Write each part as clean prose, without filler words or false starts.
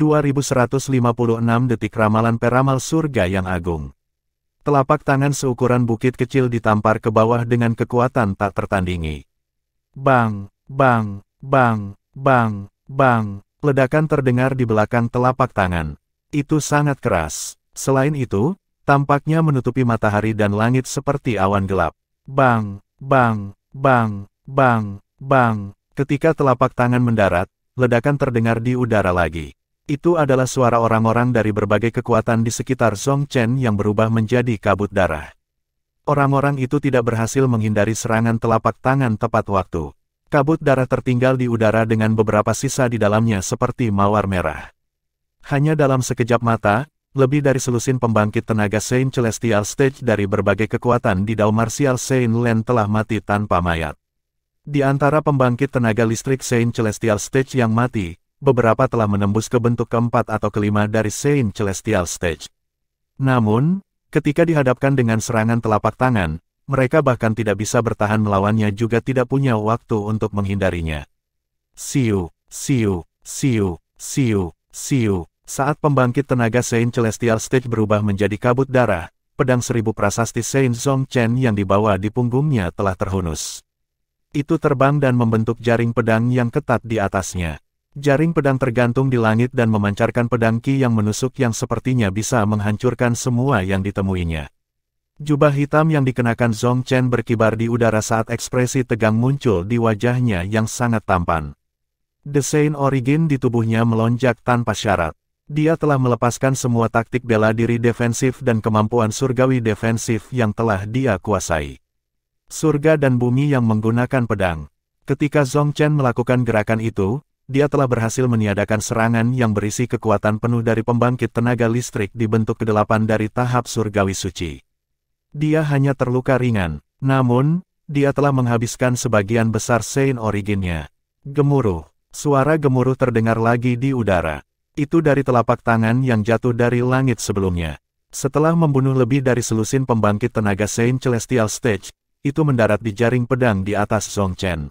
2156 detik ramalan peramal surga yang agung. Telapak tangan seukuran bukit kecil ditampar ke bawah dengan kekuatan tak tertandingi. Bang, bang, bang, bang, bang, ledakan terdengar di belakang telapak tangan. Itu sangat keras. Selain itu, tampaknya menutupi matahari dan langit seperti awan gelap. Bang, bang, bang, bang, bang. Ketika telapak tangan mendarat, ledakan terdengar di udara lagi. Itu adalah suara orang-orang dari berbagai kekuatan di sekitar Zhong Chen yang berubah menjadi kabut darah. Orang-orang itu tidak berhasil menghindari serangan telapak tangan tepat waktu. Kabut darah tertinggal di udara dengan beberapa sisa di dalamnya seperti mawar merah. Hanya dalam sekejap mata, lebih dari selusin pembangkit tenaga Saint Celestial Stage dari berbagai kekuatan di Dao Martial Saint Lan telah mati tanpa mayat. Di antara pembangkit tenaga listrik Saint Celestial Stage yang mati, beberapa telah menembus ke bentuk keempat atau kelima dari Saint Celestial Stage. Namun, ketika dihadapkan dengan serangan telapak tangan, mereka bahkan tidak bisa bertahan melawannya juga tidak punya waktu untuk menghindarinya. Siu, siu, siu, siu, siu. Saat pembangkit tenaga Saint Celestial Stage berubah menjadi kabut darah, pedang 1000 prasasti Saint Zhong Chen yang dibawa di punggungnya telah terhunus. Itu terbang dan membentuk jaring pedang yang ketat di atasnya. Jaring pedang tergantung di langit dan memancarkan pedang Qi yang menusuk yang sepertinya bisa menghancurkan semua yang ditemuinya. Jubah hitam yang dikenakan Zhong Chen berkibar di udara saat ekspresi tegang muncul di wajahnya yang sangat tampan. The Saint Origin di tubuhnya melonjak tanpa syarat. Dia telah melepaskan semua taktik bela diri defensif dan kemampuan surgawi defensif yang telah dia kuasai. Surga dan bumi yang menggunakan pedang. Ketika Zhong Chen melakukan gerakan itu, dia telah berhasil meniadakan serangan yang berisi kekuatan penuh dari pembangkit tenaga listrik di bentuk ke-8 dari tahap surgawi suci. Dia hanya terluka ringan, namun, dia telah menghabiskan sebagian besar Saint Origin-nya. Gemuruh. Suara gemuruh terdengar lagi di udara. Itu dari telapak tangan yang jatuh dari langit sebelumnya. Setelah membunuh lebih dari selusin pembangkit tenaga Saint Celestial Stage, itu mendarat di jaring pedang di atas Zhong Chen.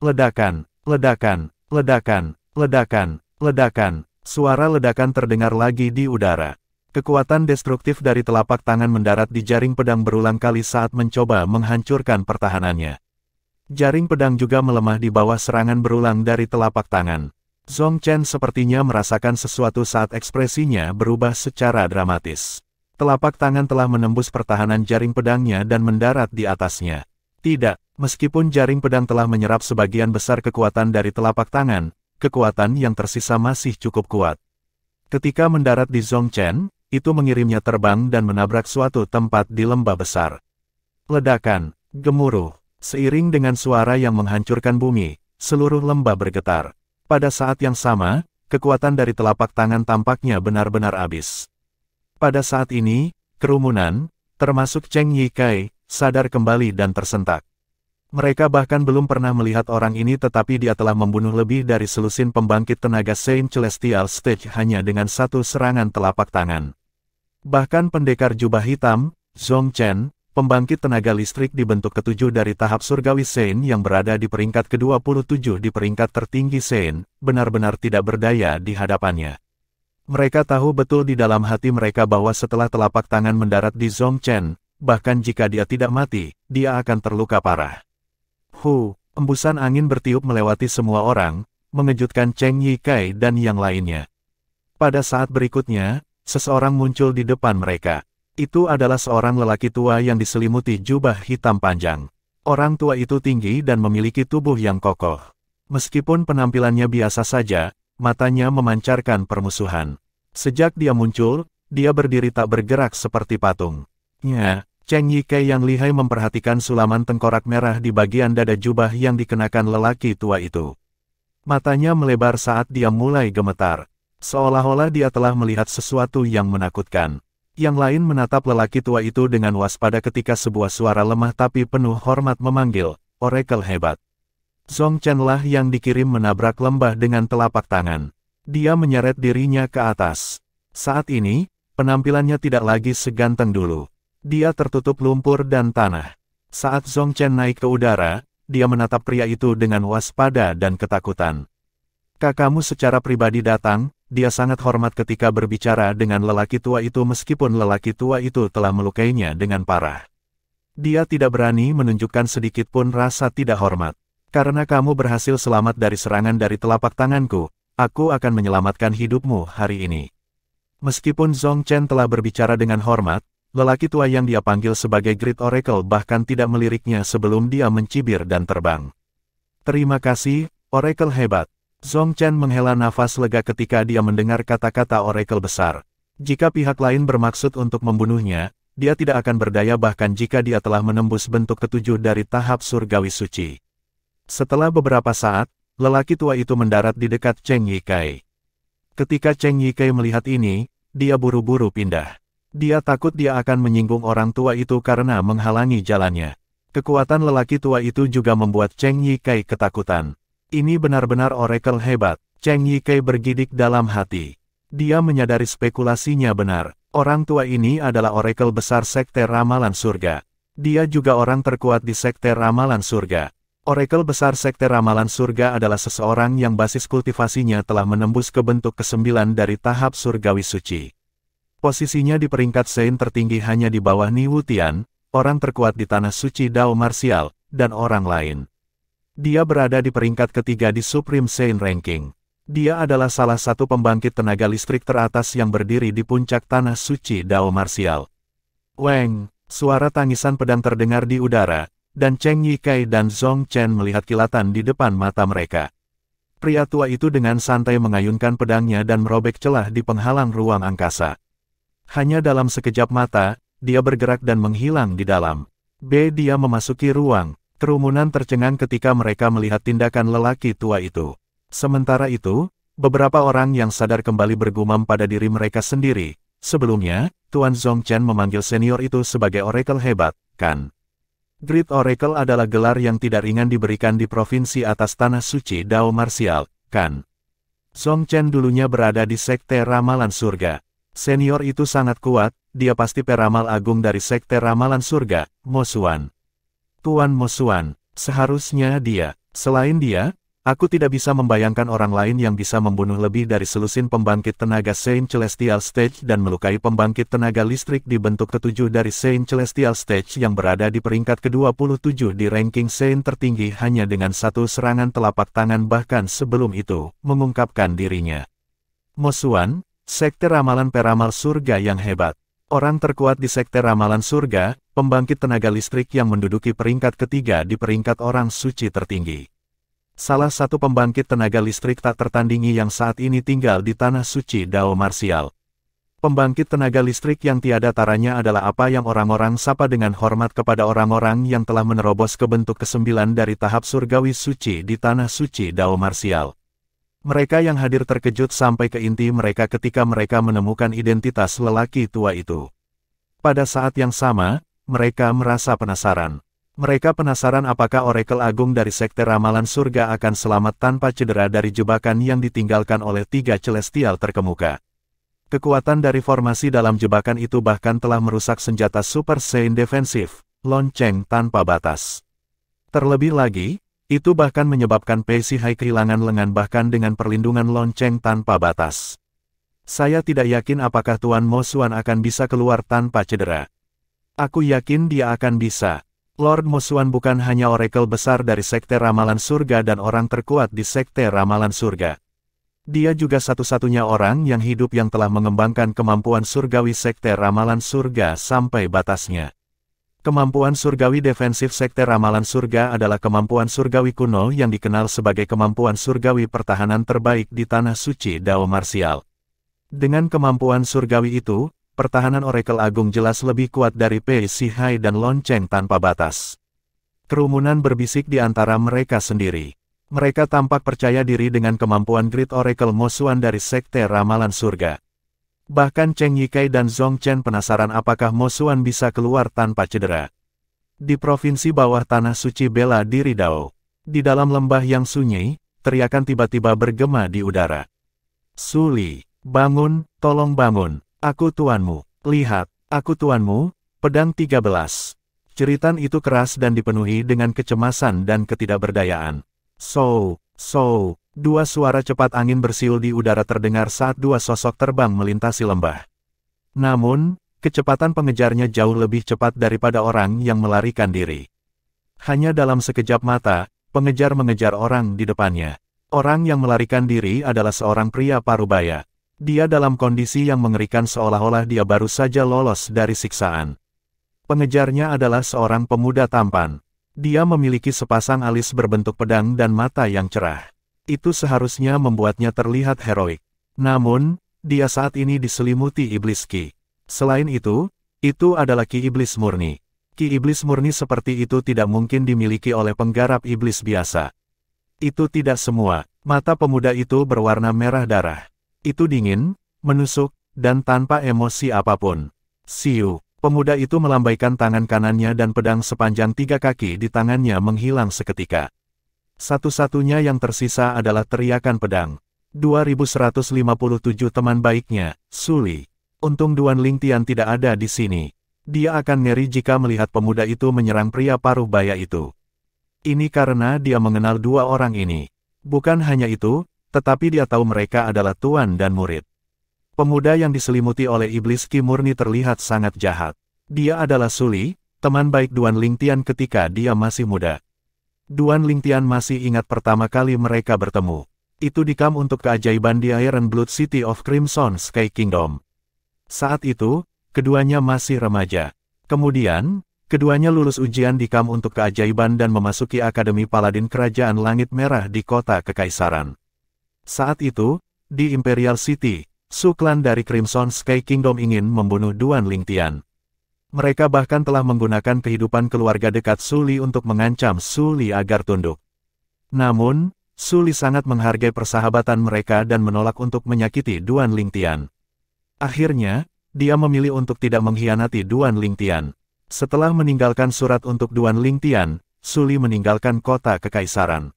Ledakan, ledakan. Ledakan, ledakan, ledakan, suara ledakan terdengar lagi di udara. Kekuatan destruktif dari telapak tangan mendarat di jaring pedang berulang kali saat mencoba menghancurkan pertahanannya. Jaring pedang juga melemah di bawah serangan berulang dari telapak tangan. Zhong Chen sepertinya merasakan sesuatu saat ekspresinya berubah secara dramatis. Telapak tangan telah menembus pertahanan jaring pedangnya dan mendarat di atasnya. Tidak. Meskipun jaring pedang telah menyerap sebagian besar kekuatan dari telapak tangan, kekuatan yang tersisa masih cukup kuat. Ketika mendarat di Zhong Chen, itu mengirimnya terbang dan menabrak suatu tempat di lembah besar. Ledakan, gemuruh, seiring dengan suara yang menghancurkan bumi, seluruh lembah bergetar. Pada saat yang sama, kekuatan dari telapak tangan tampaknya benar-benar habis. Pada saat ini, kerumunan, termasuk Cheng Yikai, sadar kembali dan tersentak. Mereka bahkan belum pernah melihat orang ini tetapi dia telah membunuh lebih dari selusin pembangkit tenaga Saint Celestial Stage hanya dengan satu serangan telapak tangan. Bahkan pendekar jubah hitam, Zhong Chen, pembangkit tenaga listrik di bentuk ke-7 dari tahap surgawi Saint yang berada di peringkat ke-27 di peringkat tertinggi Saint, benar-benar tidak berdaya di hadapannya. Mereka tahu betul di dalam hati mereka bahwa setelah telapak tangan mendarat di Zhong Chen, bahkan jika dia tidak mati, dia akan terluka parah. Embusan angin bertiup melewati semua orang, mengejutkan Cheng Yikai dan yang lainnya. Pada saat berikutnya, seseorang muncul di depan mereka. Itu adalah seorang lelaki tua yang diselimuti jubah hitam panjang. Orang tua itu tinggi dan memiliki tubuh yang kokoh. Meskipun penampilannya biasa saja, matanya memancarkan permusuhan. Sejak dia muncul, dia berdiri tak bergerak seperti patung. Cheng Yikai yang lihai memperhatikan sulaman tengkorak merah di bagian dada jubah yang dikenakan lelaki tua itu. Matanya melebar saat dia mulai gemetar. Seolah-olah dia telah melihat sesuatu yang menakutkan. Yang lain menatap lelaki tua itu dengan waspada ketika sebuah suara lemah tapi penuh hormat memanggil, "Oracle hebat." Zhong Chen lah yang dikirim menabrak lembah dengan telapak tangan. Dia menyeret dirinya ke atas. Saat ini, penampilannya tidak lagi seganteng dulu. Dia tertutup lumpur dan tanah. Saat Zhong Chen naik ke udara, dia menatap pria itu dengan waspada dan ketakutan. "Kakakmu secara pribadi datang," dia sangat hormat ketika berbicara dengan lelaki tua itu meskipun lelaki tua itu telah melukainya dengan parah. Dia tidak berani menunjukkan sedikit pun rasa tidak hormat. Karena kamu berhasil selamat dari serangan dari telapak tanganku, aku akan menyelamatkan hidupmu hari ini. Meskipun Zhong Chen telah berbicara dengan hormat, lelaki tua yang dia panggil sebagai Great Oracle bahkan tidak meliriknya sebelum dia mencibir dan terbang. Terima kasih, Oracle hebat. Zhong Chen menghela nafas lega ketika dia mendengar kata-kata Oracle besar. Jika pihak lain bermaksud untuk membunuhnya, dia tidak akan berdaya bahkan jika dia telah menembus bentuk ketujuh dari tahap surgawi suci. Setelah beberapa saat, lelaki tua itu mendarat di dekat Cheng Yikai. Ketika Cheng Yikai melihat ini, dia buru-buru pindah. Dia takut dia akan menyinggung orang tua itu karena menghalangi jalannya. Kekuatan lelaki tua itu juga membuat Cheng Yikai ketakutan. Ini benar-benar Oracle hebat. Cheng Yikai bergidik dalam hati. Dia menyadari spekulasinya benar. Orang tua ini adalah Oracle besar Sekte Ramalan Surga. Dia juga orang terkuat di Sekte Ramalan Surga. Oracle besar Sekte Ramalan Surga adalah seseorang yang basis kultivasinya telah menembus ke bentuk ke-9 dari tahap surgawi suci. Posisinya di peringkat Sein tertinggi hanya di bawah Ni Wutian, orang terkuat di tanah suci Dao Martial, dan orang lain. Dia berada di peringkat ketiga di Supreme Sein Ranking. Dia adalah salah satu pembangkit tenaga listrik teratas yang berdiri di puncak tanah suci Dao Martial. Weng, suara tangisan pedang terdengar di udara, dan Cheng Yikai dan Zhong Chen melihat kilatan di depan mata mereka. Pria tua itu dengan santai mengayunkan pedangnya dan merobek celah di penghalang ruang angkasa. Hanya dalam sekejap mata, dia bergerak dan menghilang di dalam. Dia memasuki ruang. Kerumunan tercengang ketika mereka melihat tindakan lelaki tua itu. Sementara itu, beberapa orang yang sadar kembali bergumam pada diri mereka sendiri. Sebelumnya, Tuan Zhong Chen memanggil senior itu sebagai Oracle hebat, kan? Great Oracle adalah gelar yang tidak ringan diberikan di provinsi atas tanah suci Dao Martial, kan? Zhong Chen dulunya berada di Sekte Ramalan Surga. Senior itu sangat kuat, dia pasti peramal agung dari Sekte Ramalan Surga, Mo Xuan. Tuan Mo Xuan, seharusnya dia. Selain dia, aku tidak bisa membayangkan orang lain yang bisa membunuh lebih dari selusin pembangkit tenaga Sein Celestial Stage dan melukai pembangkit tenaga listrik di bentuk ketujuh dari Sein Celestial Stage yang berada di peringkat ke-27 di ranking Sein tertinggi hanya dengan satu serangan telapak tangan bahkan sebelum itu, mengungkapkan dirinya. Mo Xuan, Sekte Ramalan Peramal Surga yang hebat. Orang terkuat di Sekte Ramalan Surga, pembangkit tenaga listrik yang menduduki peringkat ketiga di peringkat orang suci tertinggi. Salah satu pembangkit tenaga listrik tak tertandingi yang saat ini tinggal di tanah suci Dao Martial. Pembangkit tenaga listrik yang tiada taranya adalah apa yang orang-orang sapa dengan hormat kepada orang-orang yang telah menerobos ke bentuk ke-9 dari tahap surgawi suci di tanah suci Dao Martial. Mereka yang hadir terkejut sampai ke inti mereka ketika mereka menemukan identitas lelaki tua itu. Pada saat yang sama, mereka merasa penasaran. Mereka penasaran apakah Oracle Agung dari Sekte Ramalan Surga akan selamat tanpa cedera dari jebakan yang ditinggalkan oleh tiga Celestial terkemuka. Kekuatan dari formasi dalam jebakan itu bahkan telah merusak senjata Super Saiyan defensif, lonceng tanpa batas. Terlebih lagi, itu bahkan menyebabkan Pei Sihai kehilangan lengan bahkan dengan perlindungan lonceng tanpa batas. Saya tidak yakin apakah Tuan Mo Xuan akan bisa keluar tanpa cedera. Aku yakin dia akan bisa. Lord Mo Xuan bukan hanya Oracle besar dari Sekte Ramalan Surga dan orang terkuat di Sekte Ramalan Surga. Dia juga satu-satunya orang yang hidup yang telah mengembangkan kemampuan surgawi Sekte Ramalan Surga sampai batasnya. Kemampuan surgawi defensif Sekte Ramalan Surga adalah kemampuan surgawi kuno yang dikenal sebagai kemampuan surgawi pertahanan terbaik di tanah suci Dao Martial. Dengan kemampuan surgawi itu, pertahanan Oracle Agung jelas lebih kuat dari Pei Sihai dan lonceng tanpa batas. Kerumunan berbisik di antara mereka sendiri. Mereka tampak percaya diri dengan kemampuan Great Oracle Mo Xuan dari Sekte Ramalan Surga. Bahkan Cheng Yikai dan Zhong Chen penasaran apakah Mo Xuan bisa keluar tanpa cedera. Di provinsi bawah tanah suci bela diri Dao, di dalam lembah yang sunyi, teriakan tiba-tiba bergema di udara. Suli, bangun, tolong bangun. Aku tuanmu, lihat, aku tuanmu, pedang 13. Jeritan itu keras dan dipenuhi dengan kecemasan dan ketidakberdayaan. So, So, dua suara cepat angin bersiul di udara terdengar saat dua sosok terbang melintasi lembah. Namun, kecepatan pengejarnya jauh lebih cepat daripada orang yang melarikan diri. Hanya dalam sekejap mata, pengejar mengejar orang di depannya. Orang yang melarikan diri adalah seorang pria parubaya. Dia dalam kondisi yang mengerikan seolah-olah dia baru saja lolos dari siksaan. Pengejarnya adalah seorang pemuda tampan. Dia memiliki sepasang alis berbentuk pedang dan mata yang cerah. Itu seharusnya membuatnya terlihat heroik. Namun, dia saat ini diselimuti iblis Ki. Selain itu adalah Ki iblis murni. Ki iblis murni seperti itu tidak mungkin dimiliki oleh penggarap iblis biasa. Itu tidak semua. Mata pemuda itu berwarna merah darah. Itu dingin, menusuk, dan tanpa emosi apapun. Siu. Pemuda itu melambaikan tangan kanannya dan pedang sepanjang 3 kaki di tangannya menghilang seketika. Satu-satunya yang tersisa adalah teriakan pedang. 2157 teman baiknya, Suli. Untung Duan Lingtian tidak ada di sini. Dia akan ngeri jika melihat pemuda itu menyerang pria paruh baya itu. Ini karena dia mengenal dua orang ini. Bukan hanya itu, tetapi dia tahu mereka adalah tuan dan murid. Pemuda yang diselimuti oleh iblis Ki murni terlihat sangat jahat. Dia adalah Suli, teman baik Duan Lingtian ketika dia masih muda. Duan Lingtian masih ingat pertama kali mereka bertemu. Itu di kamp untuk keajaiban di Iron Blood City of Crimson Sky Kingdom. Saat itu, keduanya masih remaja. Kemudian, keduanya lulus ujian di kamp untuk keajaiban dan memasuki Akademi Paladin Kerajaan Langit Merah di kota Kekaisaran. Saat itu, di Imperial City, Su klan dari Crimson Sky Kingdom ingin membunuh Duan Lingtian. Mereka bahkan telah menggunakan kehidupan keluarga dekat Suli untuk mengancam Suli agar tunduk. Namun, Suli sangat menghargai persahabatan mereka dan menolak untuk menyakiti Duan Lingtian. Akhirnya, dia memilih untuk tidak mengkhianati Duan Lingtian. Setelah meninggalkan surat untuk Duan Lingtian, Suli meninggalkan kota Kekaisaran.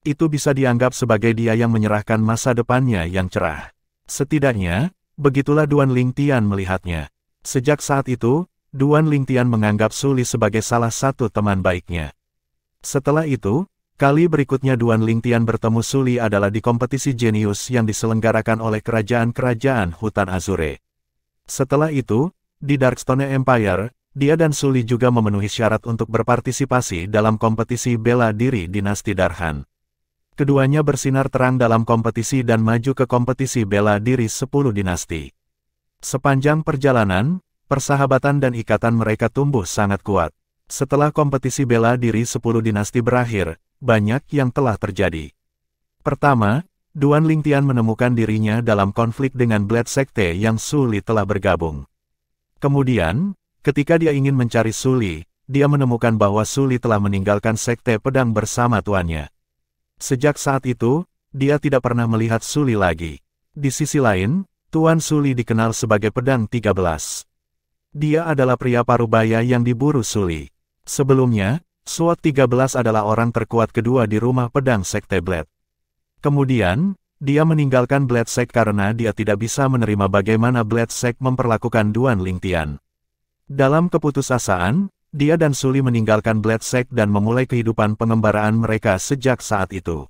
Itu bisa dianggap sebagai dia yang menyerahkan masa depannya yang cerah. Setidaknya, begitulah Duan Lingtian melihatnya. Sejak saat itu, Duan Lingtian menganggap Suli sebagai salah satu teman baiknya. Setelah itu, kali berikutnya Duan Lingtian bertemu Suli adalah di kompetisi jenius yang diselenggarakan oleh kerajaan-kerajaan Hutan Azure. Setelah itu, di Darkstone Empire, dia dan Suli juga memenuhi syarat untuk berpartisipasi dalam kompetisi bela diri dinasti Darhan. Keduanya bersinar terang dalam kompetisi dan maju ke kompetisi bela diri 10 dinasti. Sepanjang perjalanan, persahabatan dan ikatan mereka tumbuh sangat kuat. Setelah kompetisi bela diri 10 dinasti berakhir, banyak yang telah terjadi. Pertama, Duan Lingtian menemukan dirinya dalam konflik dengan Blade Sekte yang Suli telah bergabung. Kemudian, ketika dia ingin mencari Suli, dia menemukan bahwa Suli telah meninggalkan Sekte Pedang bersama tuannya. Sejak saat itu, dia tidak pernah melihat Suli lagi. Di sisi lain, Tuan Suli dikenal sebagai Pedang 13. Dia adalah pria parubaya yang diburu Suli. Sebelumnya, Sword 13 adalah orang terkuat kedua di rumah pedang Sekte Blade. Kemudian, dia meninggalkan Blade Sect karena dia tidak bisa menerima bagaimana Blade Sect memperlakukan Duan Lingtian. Dalam keputusasaan, dia dan Suli meninggalkan Blade Sect dan memulai kehidupan pengembaraan mereka sejak saat itu.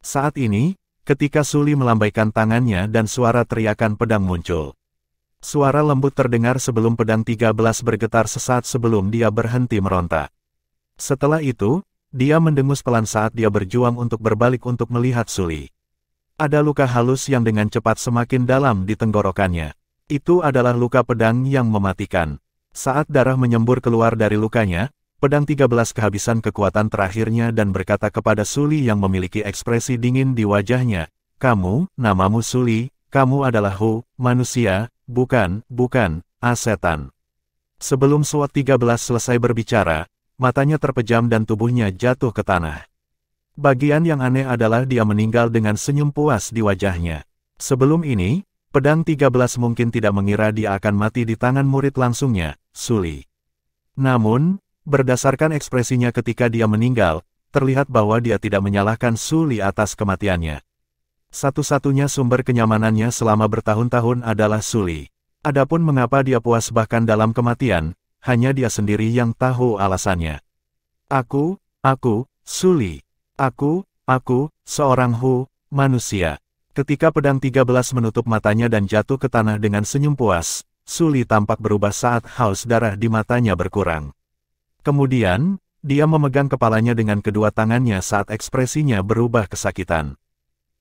Saat ini, ketika Suli melambaikan tangannya dan suara teriakan pedang muncul. Suara lembut terdengar sebelum pedang 13 bergetar sesaat sebelum dia berhenti meronta. Setelah itu, dia mendengus pelan saat dia berjuang untuk berbalik untuk melihat Suli. Ada luka halus yang dengan cepat semakin dalam di tenggorokannya. Itu adalah luka pedang yang mematikan. Saat darah menyembur keluar dari lukanya, pedang 13 kehabisan kekuatan terakhirnya dan berkata kepada Suli yang memiliki ekspresi dingin di wajahnya, "Kamu, namamu Suli, kamu adalah Hu, manusia, bukan, setan." Sebelum Sword 13 selesai berbicara, matanya terpejam dan tubuhnya jatuh ke tanah. Bagian yang aneh adalah dia meninggal dengan senyum puas di wajahnya. Sebelum ini, pedang 13 mungkin tidak mengira dia akan mati di tangan murid langsungnya, Suli. Namun, berdasarkan ekspresinya ketika dia meninggal, terlihat bahwa dia tidak menyalahkan Suli atas kematiannya. Satu-satunya sumber kenyamanannya selama bertahun-tahun adalah Suli. Adapun mengapa dia puas bahkan dalam kematian, hanya dia sendiri yang tahu alasannya. Aku, Suli. Aku, Aku, seorang manusia. Ketika pedang 13 menutup matanya dan jatuh ke tanah dengan senyum puas, Su Li tampak berubah saat haus darah di matanya berkurang. Kemudian, dia memegang kepalanya dengan kedua tangannya saat ekspresinya berubah kesakitan.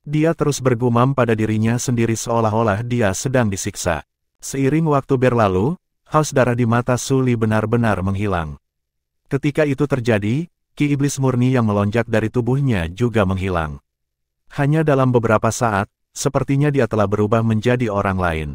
Dia terus bergumam pada dirinya sendiri seolah-olah dia sedang disiksa. Seiring waktu berlalu, haus darah di mata Su Li benar-benar menghilang. Ketika itu terjadi, ki iblis murni yang melonjak dari tubuhnya juga menghilang. Hanya dalam beberapa saat, sepertinya dia telah berubah menjadi orang lain.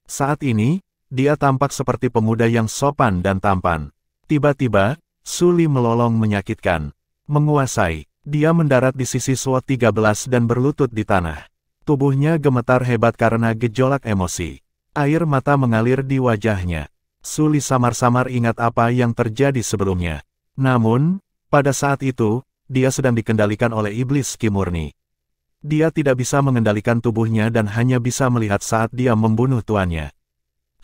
Saat ini, dia tampak seperti pemuda yang sopan dan tampan. Tiba-tiba, Su Li melolong menyakitkan. Menguasai, dia mendarat di sisi SWAT 13 dan berlutut di tanah. Tubuhnya gemetar hebat karena gejolak emosi. Air mata mengalir di wajahnya. Su Li samar-samar ingat apa yang terjadi sebelumnya. Namun, pada saat itu, dia sedang dikendalikan oleh iblis ki murni. Dia tidak bisa mengendalikan tubuhnya dan hanya bisa melihat saat dia membunuh tuannya.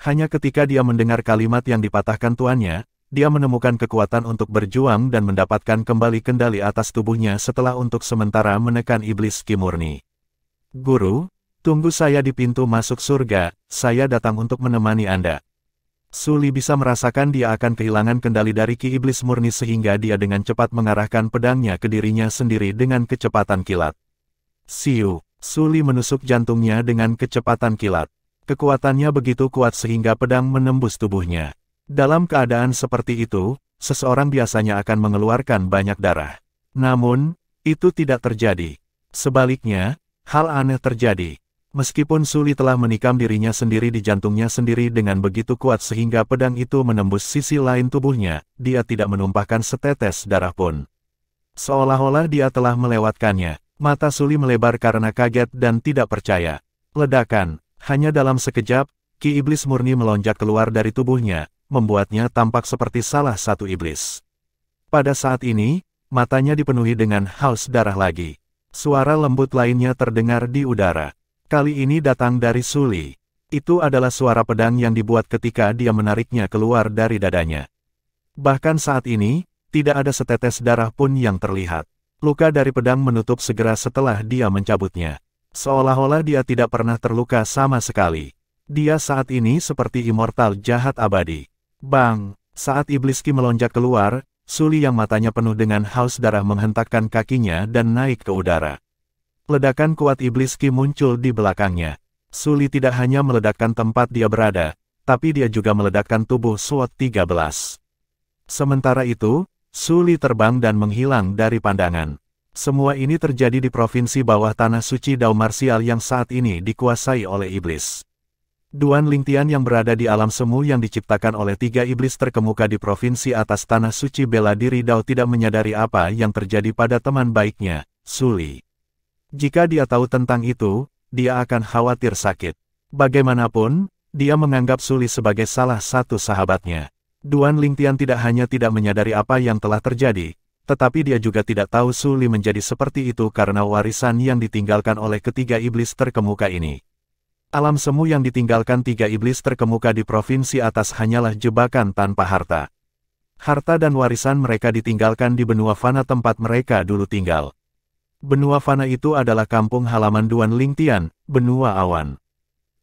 Hanya ketika dia mendengar kalimat yang dipatahkan tuannya, dia menemukan kekuatan untuk berjuang dan mendapatkan kembali kendali atas tubuhnya setelah untuk sementara menekan iblis ki murni. Guru, tunggu saya di pintu masuk surga, saya datang untuk menemani Anda. Su Li bisa merasakan dia akan kehilangan kendali dari ki iblis murni sehingga dia dengan cepat mengarahkan pedangnya ke dirinya sendiri dengan kecepatan kilat. Siu, Su Li menusuk jantungnya dengan kecepatan kilat. Kekuatannya begitu kuat sehingga pedang menembus tubuhnya. Dalam keadaan seperti itu, seseorang biasanya akan mengeluarkan banyak darah. Namun, itu tidak terjadi. Sebaliknya, hal aneh terjadi. Meskipun Su Li telah menikam dirinya sendiri di jantungnya sendiri dengan begitu kuat sehingga pedang itu menembus sisi lain tubuhnya, dia tidak menumpahkan setetes darah pun. Seolah-olah dia telah melewatkannya. Mata Su Li melebar karena kaget dan tidak percaya. Ledakan, hanya dalam sekejap, ki iblis murni melonjak keluar dari tubuhnya, membuatnya tampak seperti salah satu iblis. Pada saat ini, matanya dipenuhi dengan haus darah lagi. Suara lembut lainnya terdengar di udara. Kali ini datang dari Su Li. Itu adalah suara pedang yang dibuat ketika dia menariknya keluar dari dadanya. Bahkan saat ini, tidak ada setetes darah pun yang terlihat. Luka dari pedang menutup segera setelah dia mencabutnya. Seolah-olah dia tidak pernah terluka sama sekali. Dia saat ini seperti immortal jahat abadi. Bang! Saat iblis ki melonjak keluar, Su Li yang matanya penuh dengan haus darah menghentakkan kakinya dan naik ke udara. Ledakan kuat iblis ki muncul di belakangnya. Su Li tidak hanya meledakkan tempat dia berada, tapi dia juga meledakkan tubuh SWAT 13. Sementara itu, Su Li terbang dan menghilang dari pandangan. Semua ini terjadi di provinsi bawah tanah suci Dao Marsial yang saat ini dikuasai oleh iblis. Duan Lingtian yang berada di alam semu yang diciptakan oleh 3 iblis terkemuka di provinsi atas tanah suci bela diri Dao tidak menyadari apa yang terjadi pada teman baiknya, Su Li. Jika dia tahu tentang itu, dia akan khawatir sakit. Bagaimanapun, dia menganggap Su Li sebagai salah satu sahabatnya. Duan Lingtian tidak hanya tidak menyadari apa yang telah terjadi, tetapi dia juga tidak tahu Su Li menjadi seperti itu karena warisan yang ditinggalkan oleh ketiga iblis terkemuka ini. Alam semu yang ditinggalkan 3 iblis terkemuka di provinsi atas hanyalah jebakan tanpa harta. Harta dan warisan mereka ditinggalkan di benua fana tempat mereka dulu tinggal. Benua fana itu adalah kampung halaman Duan Lingtian, benua awan.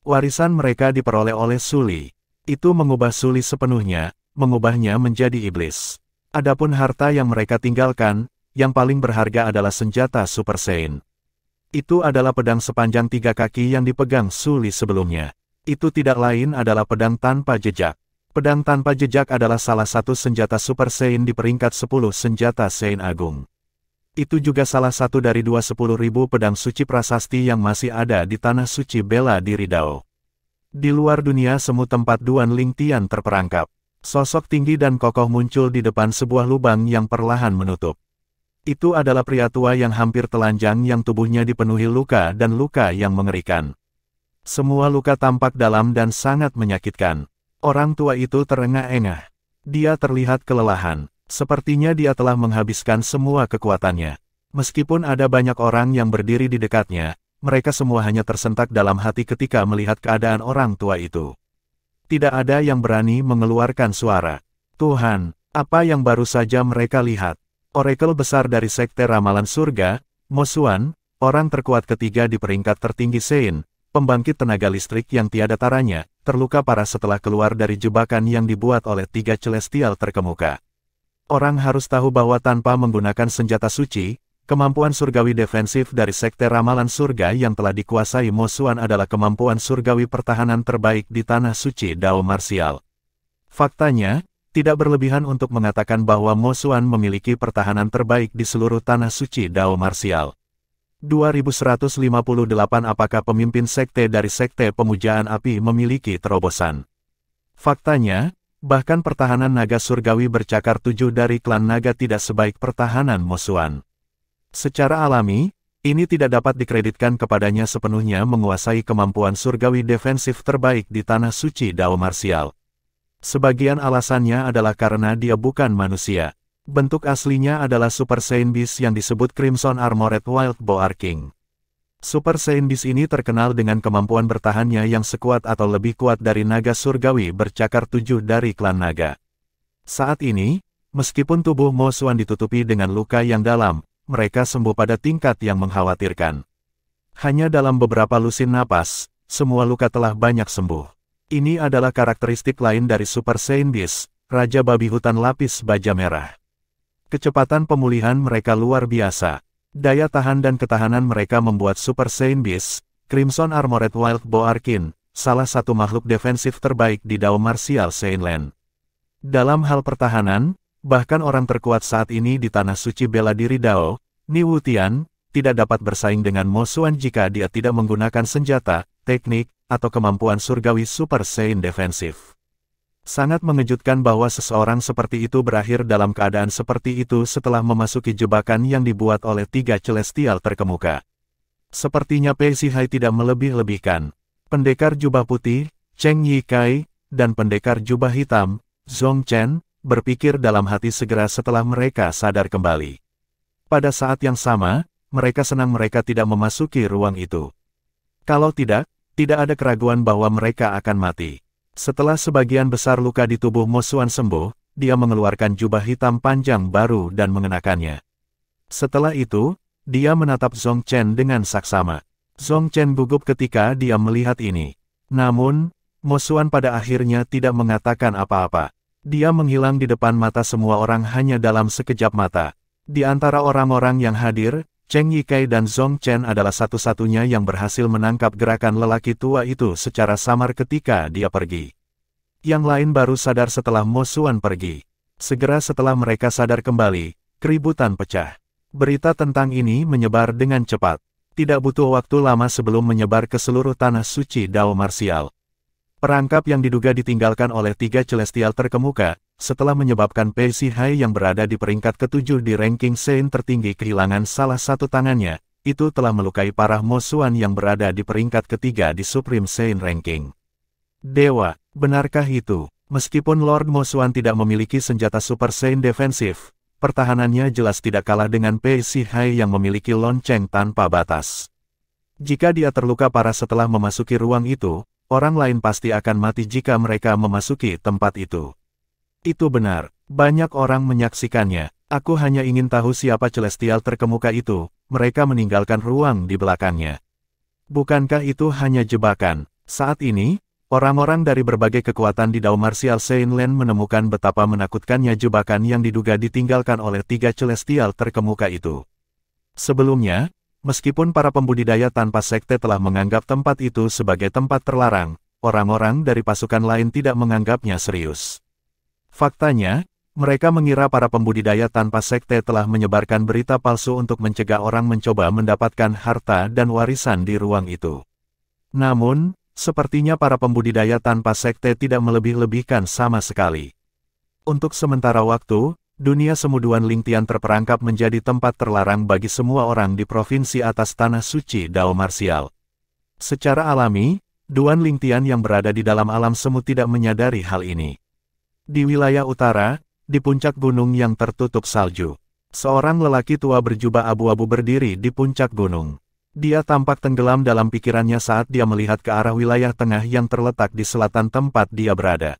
Warisan mereka diperoleh oleh Su Li. Itu mengubah Su Li sepenuhnya, mengubahnya menjadi iblis. Adapun harta yang mereka tinggalkan, yang paling berharga adalah senjata Super Saiyan. Itu adalah pedang sepanjang 3 kaki yang dipegang Su Li sebelumnya. Itu tidak lain adalah pedang tanpa jejak. Pedang tanpa jejak adalah salah satu senjata Super Saiyan di peringkat 10 senjata Saiyan Agung. Itu juga salah satu dari 10.000 pedang suci prasasti yang masih ada di tanah suci bela diri Dao. Di luar dunia semu tempat Duan Lingtian terperangkap, sosok tinggi dan kokoh muncul di depan sebuah lubang yang perlahan menutup. Itu adalah pria tua yang hampir telanjang yang tubuhnya dipenuhi luka dan luka yang mengerikan. Semua luka tampak dalam dan sangat menyakitkan. Orang tua itu terengah-engah. Dia terlihat kelelahan. Sepertinya dia telah menghabiskan semua kekuatannya. Meskipun ada banyak orang yang berdiri di dekatnya, mereka semua hanya tersentak dalam hati ketika melihat keadaan orang tua itu. Tidak ada yang berani mengeluarkan suara. Tuhan, apa yang baru saja mereka lihat? Orakel besar dari Sekte Ramalan Surga, Mo Xuan, orang terkuat ketiga di peringkat tertinggi Sein, pembangkit tenaga listrik yang tiada taranya, terluka parah setelah keluar dari jebakan yang dibuat oleh tiga celestial terkemuka. Orang harus tahu bahwa tanpa menggunakan senjata suci, kemampuan surgawi defensif dari Sekte Ramalan Surga yang telah dikuasai Mo Xuan adalah kemampuan surgawi pertahanan terbaik di tanah suci Dao Martial. Faktanya, tidak berlebihan untuk mengatakan bahwa Mo Xuan memiliki pertahanan terbaik di seluruh tanah suci Dao Martial. 2158 Apakah pemimpin sekte dari Sekte Pemujaan Api memiliki terobosan? Faktanya, bahkan pertahanan naga surgawi bercakar 7 dari klan naga tidak sebaik pertahanan Mo Xuan. Secara alami, ini tidak dapat dikreditkan kepadanya sepenuhnya menguasai kemampuan surgawi defensif terbaik di tanah suci Dao Martial. Sebagian alasannya adalah karena dia bukan manusia. Bentuk aslinya adalah Super Saiyan Beast yang disebut Crimson Armored Wild Boar King. Super Saiyan Beast ini terkenal dengan kemampuan bertahannya yang sekuat atau lebih kuat dari naga surgawi bercakar 7 dari klan naga. Saat ini, meskipun tubuh Mo Xuan ditutupi dengan luka yang dalam, mereka sembuh pada tingkat yang mengkhawatirkan. Hanya dalam beberapa lusin napas, semua luka telah banyak sembuh. Ini adalah karakteristik lain dari Super Saiyan Beast, Raja Babi Hutan Lapis Baja Merah. Kecepatan pemulihan mereka luar biasa. Daya tahan dan ketahanan mereka membuat Super Saiyan Beast, Crimson Armored Wild Boar King, salah satu makhluk defensif terbaik di Dao Martial Saiyanland. Dalam hal pertahanan, bahkan orang terkuat saat ini di tanah suci bela diri Dao, Ni Wutian, tidak dapat bersaing dengan Mo Xuan jika dia tidak menggunakan senjata, teknik, atau kemampuan surgawi Super Saiyan defensif. Sangat mengejutkan bahwa seseorang seperti itu berakhir dalam keadaan seperti itu setelah memasuki jebakan yang dibuat oleh tiga celestial terkemuka. Sepertinya Pei Sihai tidak melebih-lebihkan. Pendekar jubah putih, Cheng Yi Kai, dan pendekar jubah hitam, Zhong Chen, berpikir dalam hati segera setelah mereka sadar kembali. Pada saat yang sama, mereka senang mereka tidak memasuki ruang itu. Kalau tidak ada keraguan bahwa mereka akan mati. Setelah sebagian besar luka di tubuh Mo Xuan sembuh, dia mengeluarkan jubah hitam panjang baru dan mengenakannya. Setelah itu, dia menatap Zhong Chen dengan saksama. Zhong Chen gugup ketika dia melihat ini. Namun, Mo Xuan pada akhirnya tidak mengatakan apa-apa. Dia menghilang di depan mata semua orang hanya dalam sekejap mata. Di antara orang-orang yang hadir, Cheng Yi Kai dan Zhong Chen adalah satu-satunya yang berhasil menangkap gerakan lelaki tua itu secara samar ketika dia pergi. Yang lain baru sadar setelah Mo Xuan pergi. Segera setelah mereka sadar kembali, keributan pecah. Berita tentang ini menyebar dengan cepat. Tidak butuh waktu lama sebelum menyebar ke seluruh tanah suci Dao Martial. Perangkap yang diduga ditinggalkan oleh tiga celestial terkemuka, setelah menyebabkan Pei Sihai yang berada di peringkat ke-7 di ranking Sein tertinggi kehilangan salah satu tangannya, itu telah melukai parah Mo Xuan yang berada di peringkat ketiga di Supreme Sein ranking. Dewa, benarkah itu? Meskipun Lord Mo Xuan tidak memiliki senjata Super Saiyan defensif, pertahanannya jelas tidak kalah dengan Pei Sihai yang memiliki lonceng tanpa batas. Jika dia terluka parah setelah memasuki ruang itu, orang lain pasti akan mati jika mereka memasuki tempat itu. Itu benar, banyak orang menyaksikannya. Aku hanya ingin tahu siapa celestial terkemuka itu, mereka meninggalkan ruang di belakangnya. Bukankah itu hanya jebakan? Saat ini, orang-orang dari berbagai kekuatan di Dao Martial Saiyanland menemukan betapa menakutkannya jebakan yang diduga ditinggalkan oleh tiga celestial terkemuka itu. Sebelumnya, meskipun para pembudidaya tanpa sekte telah menganggap tempat itu sebagai tempat terlarang, orang-orang dari pasukan lain tidak menganggapnya serius. Faktanya, mereka mengira para pembudidaya tanpa sekte telah menyebarkan berita palsu untuk mencegah orang mencoba mendapatkan harta dan warisan di ruang itu. Namun, sepertinya para pembudidaya tanpa sekte tidak melebih-lebihkan sama sekali. Untuk sementara waktu, dunia Semuduan Lingtian terperangkap menjadi tempat terlarang bagi semua orang di provinsi atas tanah suci Dao Martial. Secara alami, Duan Lingtian yang berada di dalam alam semu tidak menyadari hal ini. Di wilayah utara, di puncak gunung yang tertutup salju, seorang lelaki tua berjubah abu-abu berdiri di puncak gunung. Dia tampak tenggelam dalam pikirannya saat dia melihat ke arah wilayah tengah yang terletak di selatan tempat dia berada.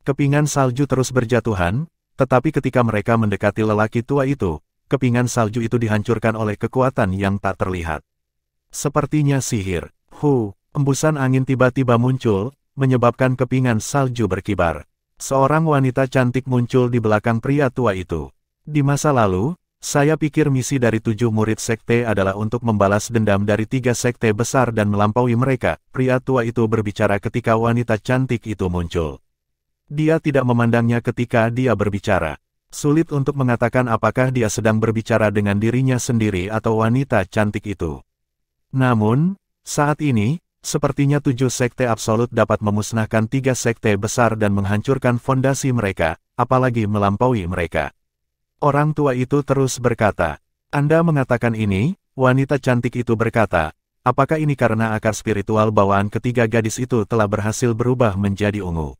Kepingan salju terus berjatuhan, tetapi ketika mereka mendekati lelaki tua itu, kepingan salju itu dihancurkan oleh kekuatan yang tak terlihat. Sepertinya sihir. Embusan angin tiba-tiba muncul, menyebabkan kepingan salju berkibar. Seorang wanita cantik muncul di belakang pria tua itu. Di masa lalu, saya pikir misi dari 7 murid sekte adalah untuk membalas dendam dari 3 sekte besar dan melampaui mereka. Pria tua itu berbicara ketika wanita cantik itu muncul. Dia tidak memandangnya ketika dia berbicara. Sulit untuk mengatakan apakah dia sedang berbicara dengan dirinya sendiri atau wanita cantik itu. Namun, saat ini, sepertinya 7 sekte absolut dapat memusnahkan 3 sekte besar dan menghancurkan fondasi mereka, apalagi melampaui mereka. Orang tua itu terus berkata, "Anda mengatakan ini?" Wanita cantik itu berkata, "Apakah ini karena akar spiritual bawaan ketiga gadis itu telah berhasil berubah menjadi ungu?"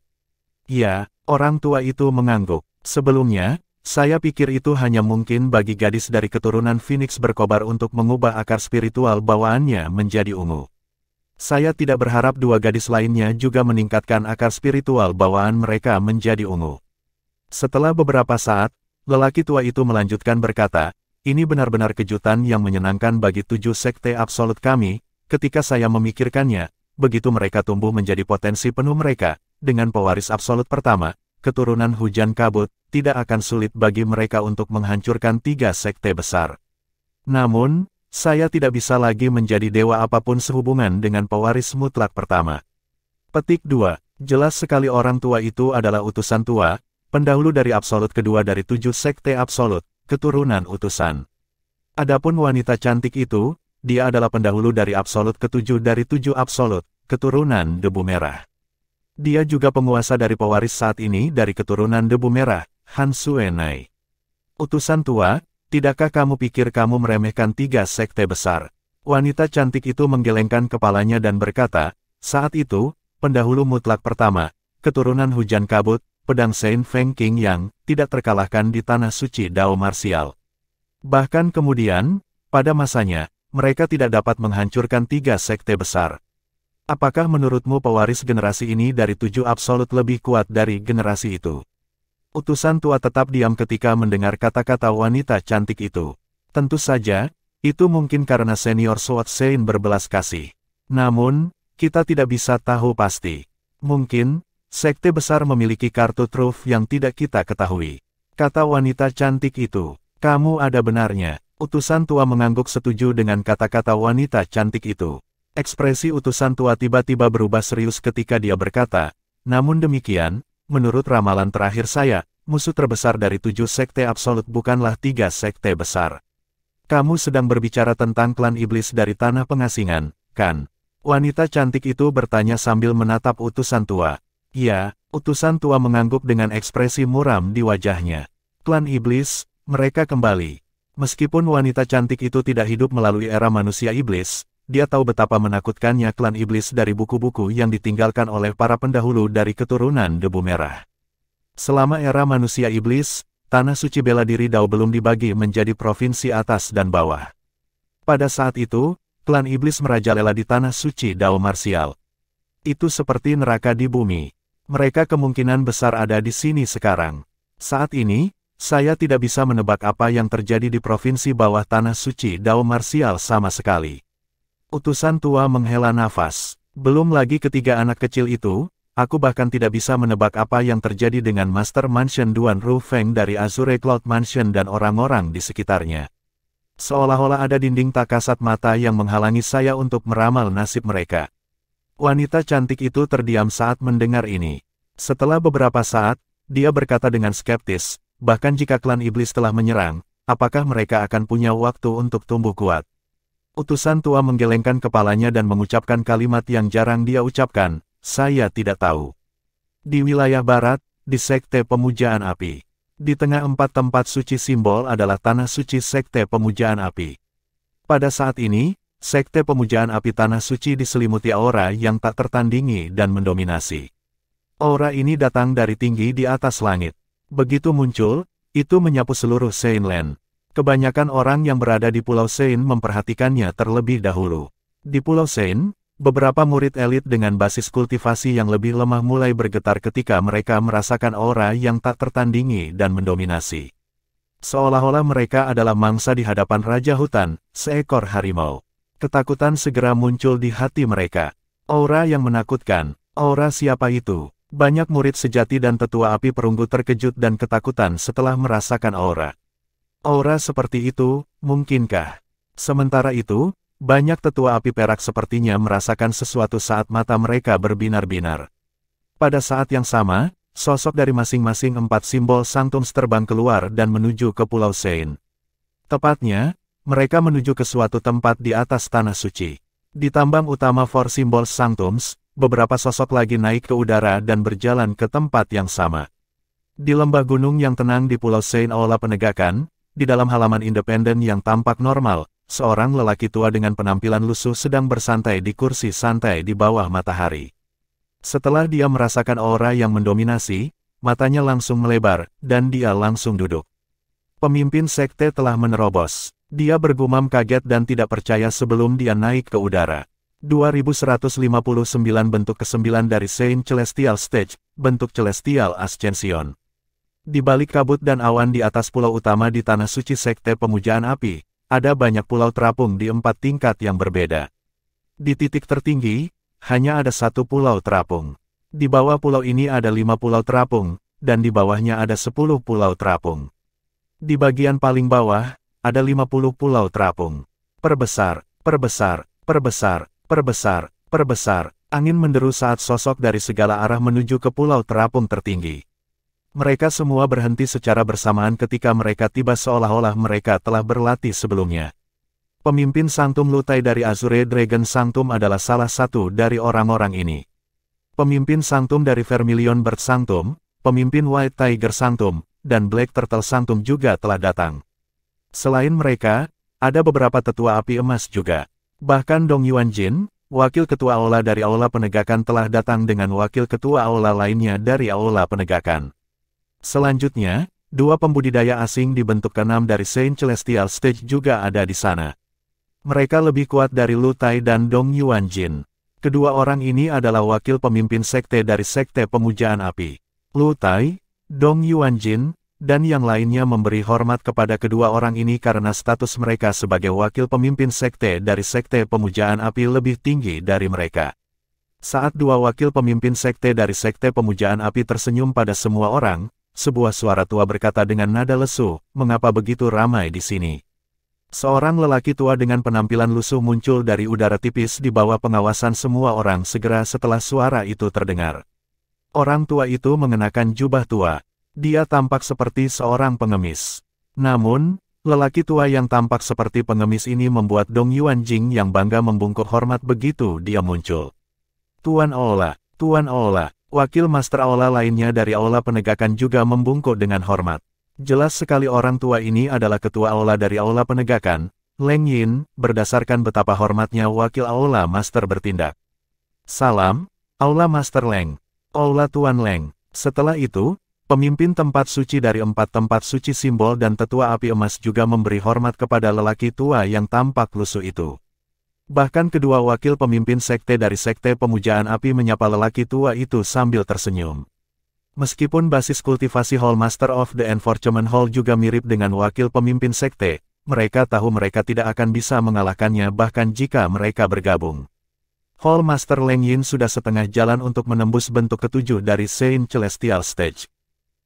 Ya, orang tua itu mengangguk. Sebelumnya, saya pikir itu hanya mungkin bagi gadis dari keturunan Phoenix berkobar untuk mengubah akar spiritual bawaannya menjadi ungu. Saya tidak berharap 2 gadis lainnya juga meningkatkan akar spiritual bawaan mereka menjadi ungu. Setelah beberapa saat, lelaki tua itu melanjutkan berkata, "Ini benar-benar kejutan yang menyenangkan bagi 7 sekte absolut kami, ketika saya memikirkannya, begitu mereka tumbuh menjadi potensi penuh mereka, dengan pewaris absolut pertama, keturunan hujan kabut, tidak akan sulit bagi mereka untuk menghancurkan 3 sekte besar. Namun, saya tidak bisa lagi menjadi dewa apapun sehubungan dengan pewaris mutlak pertama." Petik 2. Jelas sekali orang tua itu adalah utusan tua, pendahulu dari absolut kedua dari 7 sekte absolut, keturunan utusan. Adapun wanita cantik itu, dia adalah pendahulu dari absolut ke-7 dari 7 absolut, keturunan debu merah. Dia juga penguasa dari pewaris saat ini dari keturunan debu merah, Han Suenai. Utusan tua, tidakkah kamu pikir kamu meremehkan 3 sekte besar? Wanita cantik itu menggelengkan kepalanya dan berkata, "Saat itu, pendahulu mutlak pertama, keturunan hujan kabut, pedang Saint Feng King yang tidak terkalahkan di tanah suci Dao marsial. Bahkan kemudian, pada masanya, mereka tidak dapat menghancurkan 3 sekte besar. Apakah menurutmu pewaris generasi ini dari 7 absolut lebih kuat dari generasi itu?" Utusan tua tetap diam ketika mendengar kata-kata wanita cantik itu. Tentu saja, itu mungkin karena senior Sword Saint berbelas kasih. Namun, kita tidak bisa tahu pasti. Mungkin, sekte besar memiliki kartu truf yang tidak kita ketahui. Kata wanita cantik itu, "Kamu ada benarnya." Utusan tua mengangguk setuju dengan kata-kata wanita cantik itu. Ekspresi utusan tua tiba-tiba berubah serius ketika dia berkata, "Namun demikian, menurut ramalan terakhir saya, musuh terbesar dari 7 sekte absolut bukanlah 3 sekte besar. Kamu sedang berbicara tentang klan iblis dari tanah pengasingan, kan?" Wanita cantik itu bertanya sambil menatap utusan tua. "Ya," utusan tua mengangguk dengan ekspresi muram di wajahnya. "Klan iblis, mereka kembali." Meskipun wanita cantik itu tidak hidup melalui era manusia iblis, dia tahu betapa menakutkannya klan iblis dari buku-buku yang ditinggalkan oleh para pendahulu dari keturunan debu merah. Selama era manusia iblis, tanah suci bela diri Dao belum dibagi menjadi provinsi atas dan bawah. Pada saat itu, klan iblis merajalela di tanah suci Dao marsial. Itu seperti neraka di bumi. Mereka kemungkinan besar ada di sini sekarang. Saat ini, saya tidak bisa menebak apa yang terjadi di provinsi bawah tanah suci Dao marsial sama sekali. Utusan tua menghela nafas. Belum lagi ketiga anak kecil itu, aku bahkan tidak bisa menebak apa yang terjadi dengan Master Mansion Duan Ru Feng dari Azure Cloud Mansion dan orang-orang di sekitarnya. Seolah-olah ada dinding tak kasat mata yang menghalangi saya untuk meramal nasib mereka. Wanita cantik itu terdiam saat mendengar ini. Setelah beberapa saat, dia berkata dengan skeptis, "Bahkan jika klan iblis telah menyerang, apakah mereka akan punya waktu untuk tumbuh kuat?" Utusan tua menggelengkan kepalanya dan mengucapkan kalimat yang jarang dia ucapkan, "Saya tidak tahu." Di wilayah barat, di sekte pemujaan api. Di tengah 4 tempat suci simbol adalah tanah suci sekte pemujaan api. Pada saat ini, sekte pemujaan api tanah suci diselimuti aura yang tak tertandingi dan mendominasi. Aura ini datang dari tinggi di atas langit. Begitu muncul, itu menyapu seluruh Saintland. Kebanyakan orang yang berada di Pulau Saint memperhatikannya terlebih dahulu. Di Pulau Saint, beberapa murid elit dengan basis kultivasi yang lebih lemah mulai bergetar ketika mereka merasakan aura yang tak tertandingi dan mendominasi. Seolah-olah mereka adalah mangsa di hadapan Raja Hutan, seekor harimau. Ketakutan segera muncul di hati mereka. Aura yang menakutkan. Aura siapa itu? Banyak murid sejati dan tetua api perunggu terkejut dan ketakutan setelah merasakan aura. Aura seperti itu, mungkinkah? Sementara itu, banyak tetua api perak sepertinya merasakan sesuatu saat mata mereka berbinar-binar. Pada saat yang sama, sosok dari masing-masing 4 simbol Sanctums terbang keluar dan menuju ke Pulau Sein. Tepatnya, mereka menuju ke suatu tempat di atas tanah suci. Di tambang utama 4 simbol Sanctums, beberapa sosok lagi naik ke udara dan berjalan ke tempat yang sama. Di lembah gunung yang tenang di Pulau Sein Aula Penegakan, di dalam halaman independen yang tampak normal, seorang lelaki tua dengan penampilan lusuh sedang bersantai di kursi santai di bawah matahari. Setelah dia merasakan aura yang mendominasi, matanya langsung melebar, dan dia langsung duduk. Pemimpin sekte telah menerobos. Dia bergumam kaget dan tidak percaya sebelum dia naik ke udara. 2159 bentuk ke-9 dari Saint Celestial Stage, bentuk Celestial Ascension. Di balik kabut dan awan di atas pulau utama di Tanah Suci Sekte Pemujaan Api, ada banyak pulau terapung di 4 tingkat yang berbeda. Di titik tertinggi, hanya ada 1 pulau terapung. Di bawah pulau ini ada 5 pulau terapung, dan di bawahnya ada 10 pulau terapung. Di bagian paling bawah, ada 50 pulau terapung. Perbesar, perbesar, perbesar, perbesar, perbesar, angin menderu saat sosok dari segala arah menuju ke pulau terapung tertinggi. Mereka semua berhenti secara bersamaan ketika mereka tiba seolah-olah mereka telah berlatih sebelumnya. Pemimpin Sanctum Lutai dari Azure Dragon Sanctum adalah salah satu dari orang-orang ini. Pemimpin Sanctum dari Vermilion Bird Sanctum, pemimpin White Tiger Sanctum, dan Black Turtle Sanctum juga telah datang. Selain mereka, ada beberapa tetua api emas juga. Bahkan Dong Yuanjin, wakil ketua aula dari Aula Penegakan telah datang dengan wakil ketua aula lainnya dari Aula Penegakan. Selanjutnya, 2 pembudidaya asing di bentuk ke-6 dari Saint Celestial Stage juga ada di sana. Mereka lebih kuat dari Lu Tai dan Dong Yuanjin. Kedua orang ini adalah wakil pemimpin sekte dari Sekte Pemujaan Api. Lu Tai, Dong Yuanjin, dan yang lainnya memberi hormat kepada kedua orang ini karena status mereka sebagai wakil pemimpin sekte dari Sekte Pemujaan Api lebih tinggi dari mereka. Saat 2 wakil pemimpin sekte dari Sekte Pemujaan Api tersenyum pada semua orang, sebuah suara tua berkata dengan nada lesu, "Mengapa begitu ramai di sini?" Seorang lelaki tua dengan penampilan lusuh muncul dari udara tipis di bawah pengawasan semua orang segera setelah suara itu terdengar. Orang tua itu mengenakan jubah tua. Dia tampak seperti seorang pengemis. Namun, lelaki tua yang tampak seperti pengemis ini membuat Dong Yuanjing yang bangga membungkuk hormat begitu dia muncul. Tuan Aula, Tuan Aula. Wakil Master Aula lainnya dari Aula Penegakan juga membungkuk dengan hormat. Jelas sekali orang tua ini adalah ketua Aula dari Aula Penegakan, Leng Yin, berdasarkan betapa hormatnya wakil Aula Master bertindak. Salam, Aula Master Leng. Aula Tuan Leng. Setelah itu, pemimpin tempat suci dari 4 tempat suci simbol dan tetua api emas juga memberi hormat kepada lelaki tua yang tampak lusuh itu. Bahkan kedua wakil pemimpin sekte dari Sekte Pemujaan Api menyapa lelaki tua itu sambil tersenyum. Meskipun basis kultivasi Hall Master of the Enforcement Hall juga mirip dengan wakil pemimpin sekte, mereka tahu mereka tidak akan bisa mengalahkannya bahkan jika mereka bergabung. Hall Master Leng Yin sudah setengah jalan untuk menembus bentuk ke-7 dari Saint Celestial Stage.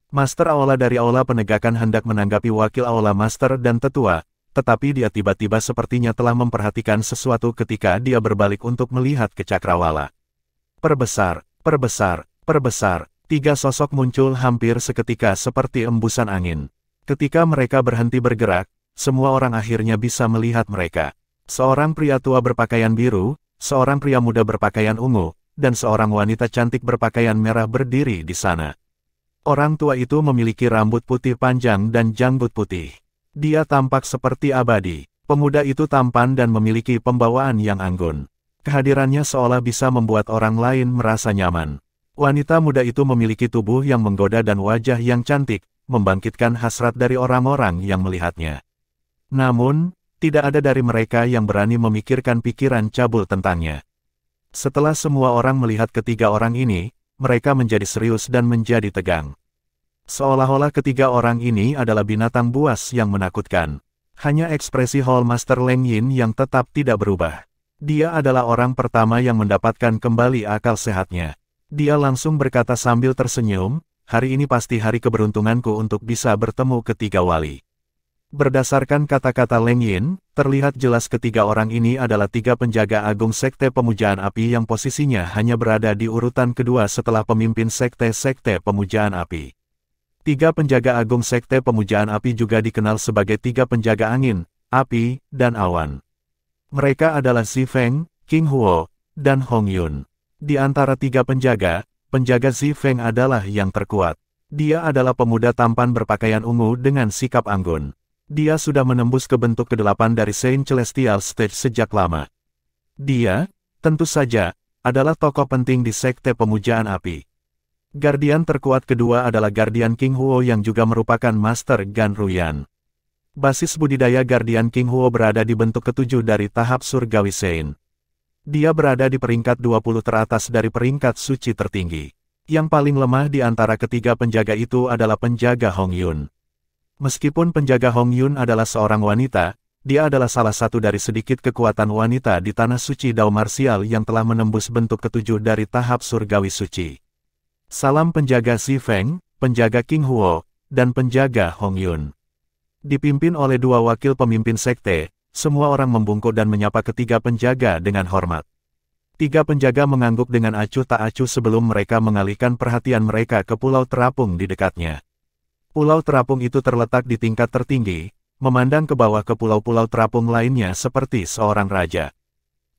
Master Aula dari Aula Penegakan hendak menanggapi wakil Aula Master dan tetua, tetapi dia tiba-tiba sepertinya telah memperhatikan sesuatu ketika dia berbalik untuk melihat ke cakrawala. Perbesar, perbesar, perbesar, 3 sosok muncul hampir seketika seperti embusan angin. Ketika mereka berhenti bergerak, semua orang akhirnya bisa melihat mereka. Seorang pria tua berpakaian biru, seorang pria muda berpakaian ungu, dan seorang wanita cantik berpakaian merah berdiri di sana. Orang tua itu memiliki rambut putih panjang dan janggut putih. Dia tampak seperti abadi. Pemuda itu tampan dan memiliki pembawaan yang anggun. Kehadirannya seolah bisa membuat orang lain merasa nyaman. Wanita muda itu memiliki tubuh yang menggoda dan wajah yang cantik, membangkitkan hasrat dari orang-orang yang melihatnya. Namun, tidak ada dari mereka yang berani memikirkan pikiran cabul tentangnya. Setelah semua orang melihat ketiga orang ini, mereka menjadi serius dan menjadi tegang. Seolah-olah ketiga orang ini adalah binatang buas yang menakutkan. Hanya ekspresi Hall Master Leng Yin yang tetap tidak berubah. Dia adalah orang pertama yang mendapatkan kembali akal sehatnya. Dia langsung berkata sambil tersenyum, hari ini pasti hari keberuntunganku untuk bisa bertemu ketiga wali. Berdasarkan kata-kata Leng Yin, terlihat jelas ketiga orang ini adalah tiga penjaga agung Sekte Pemujaan Api yang posisinya hanya berada di urutan kedua setelah pemimpin Sekte-Sekte Pemujaan Api. Tiga penjaga agung Sekte Pemujaan Api juga dikenal sebagai tiga penjaga angin, api, dan awan. Mereka adalah Xi Feng, King Huo, dan Hong Yun. Di antara tiga penjaga Xi Feng adalah yang terkuat. Dia adalah pemuda tampan berpakaian ungu dengan sikap anggun. Dia sudah menembus ke bentuk ke-8 dari Saint Celestial Stage sejak lama. Dia, tentu saja, adalah tokoh penting di Sekte Pemujaan Api. Guardian terkuat kedua adalah Guardian King Huo yang juga merupakan Master Gan Ruyan. Basis budidaya Guardian King Huo berada di bentuk ke-7 dari tahap Surgawi Saint. Dia berada di peringkat 20 teratas dari peringkat suci tertinggi. Yang paling lemah di antara ketiga penjaga itu adalah penjaga Hong Yun. Meskipun penjaga Hong Yun adalah seorang wanita, dia adalah salah satu dari sedikit kekuatan wanita di tanah suci Dao Marsial yang telah menembus bentuk ke-7 dari tahap Surgawi Suci. Salam penjaga Xi Feng, penjaga King Huo, dan penjaga Hong Yun. Dipimpin oleh dua wakil pemimpin sekte, semua orang membungkuk dan menyapa ketiga penjaga dengan hormat. Tiga penjaga mengangguk dengan acuh tak acuh sebelum mereka mengalihkan perhatian mereka ke pulau terapung di dekatnya. Pulau terapung itu terletak di tingkat tertinggi, memandang ke bawah ke pulau-pulau terapung lainnya seperti seorang raja.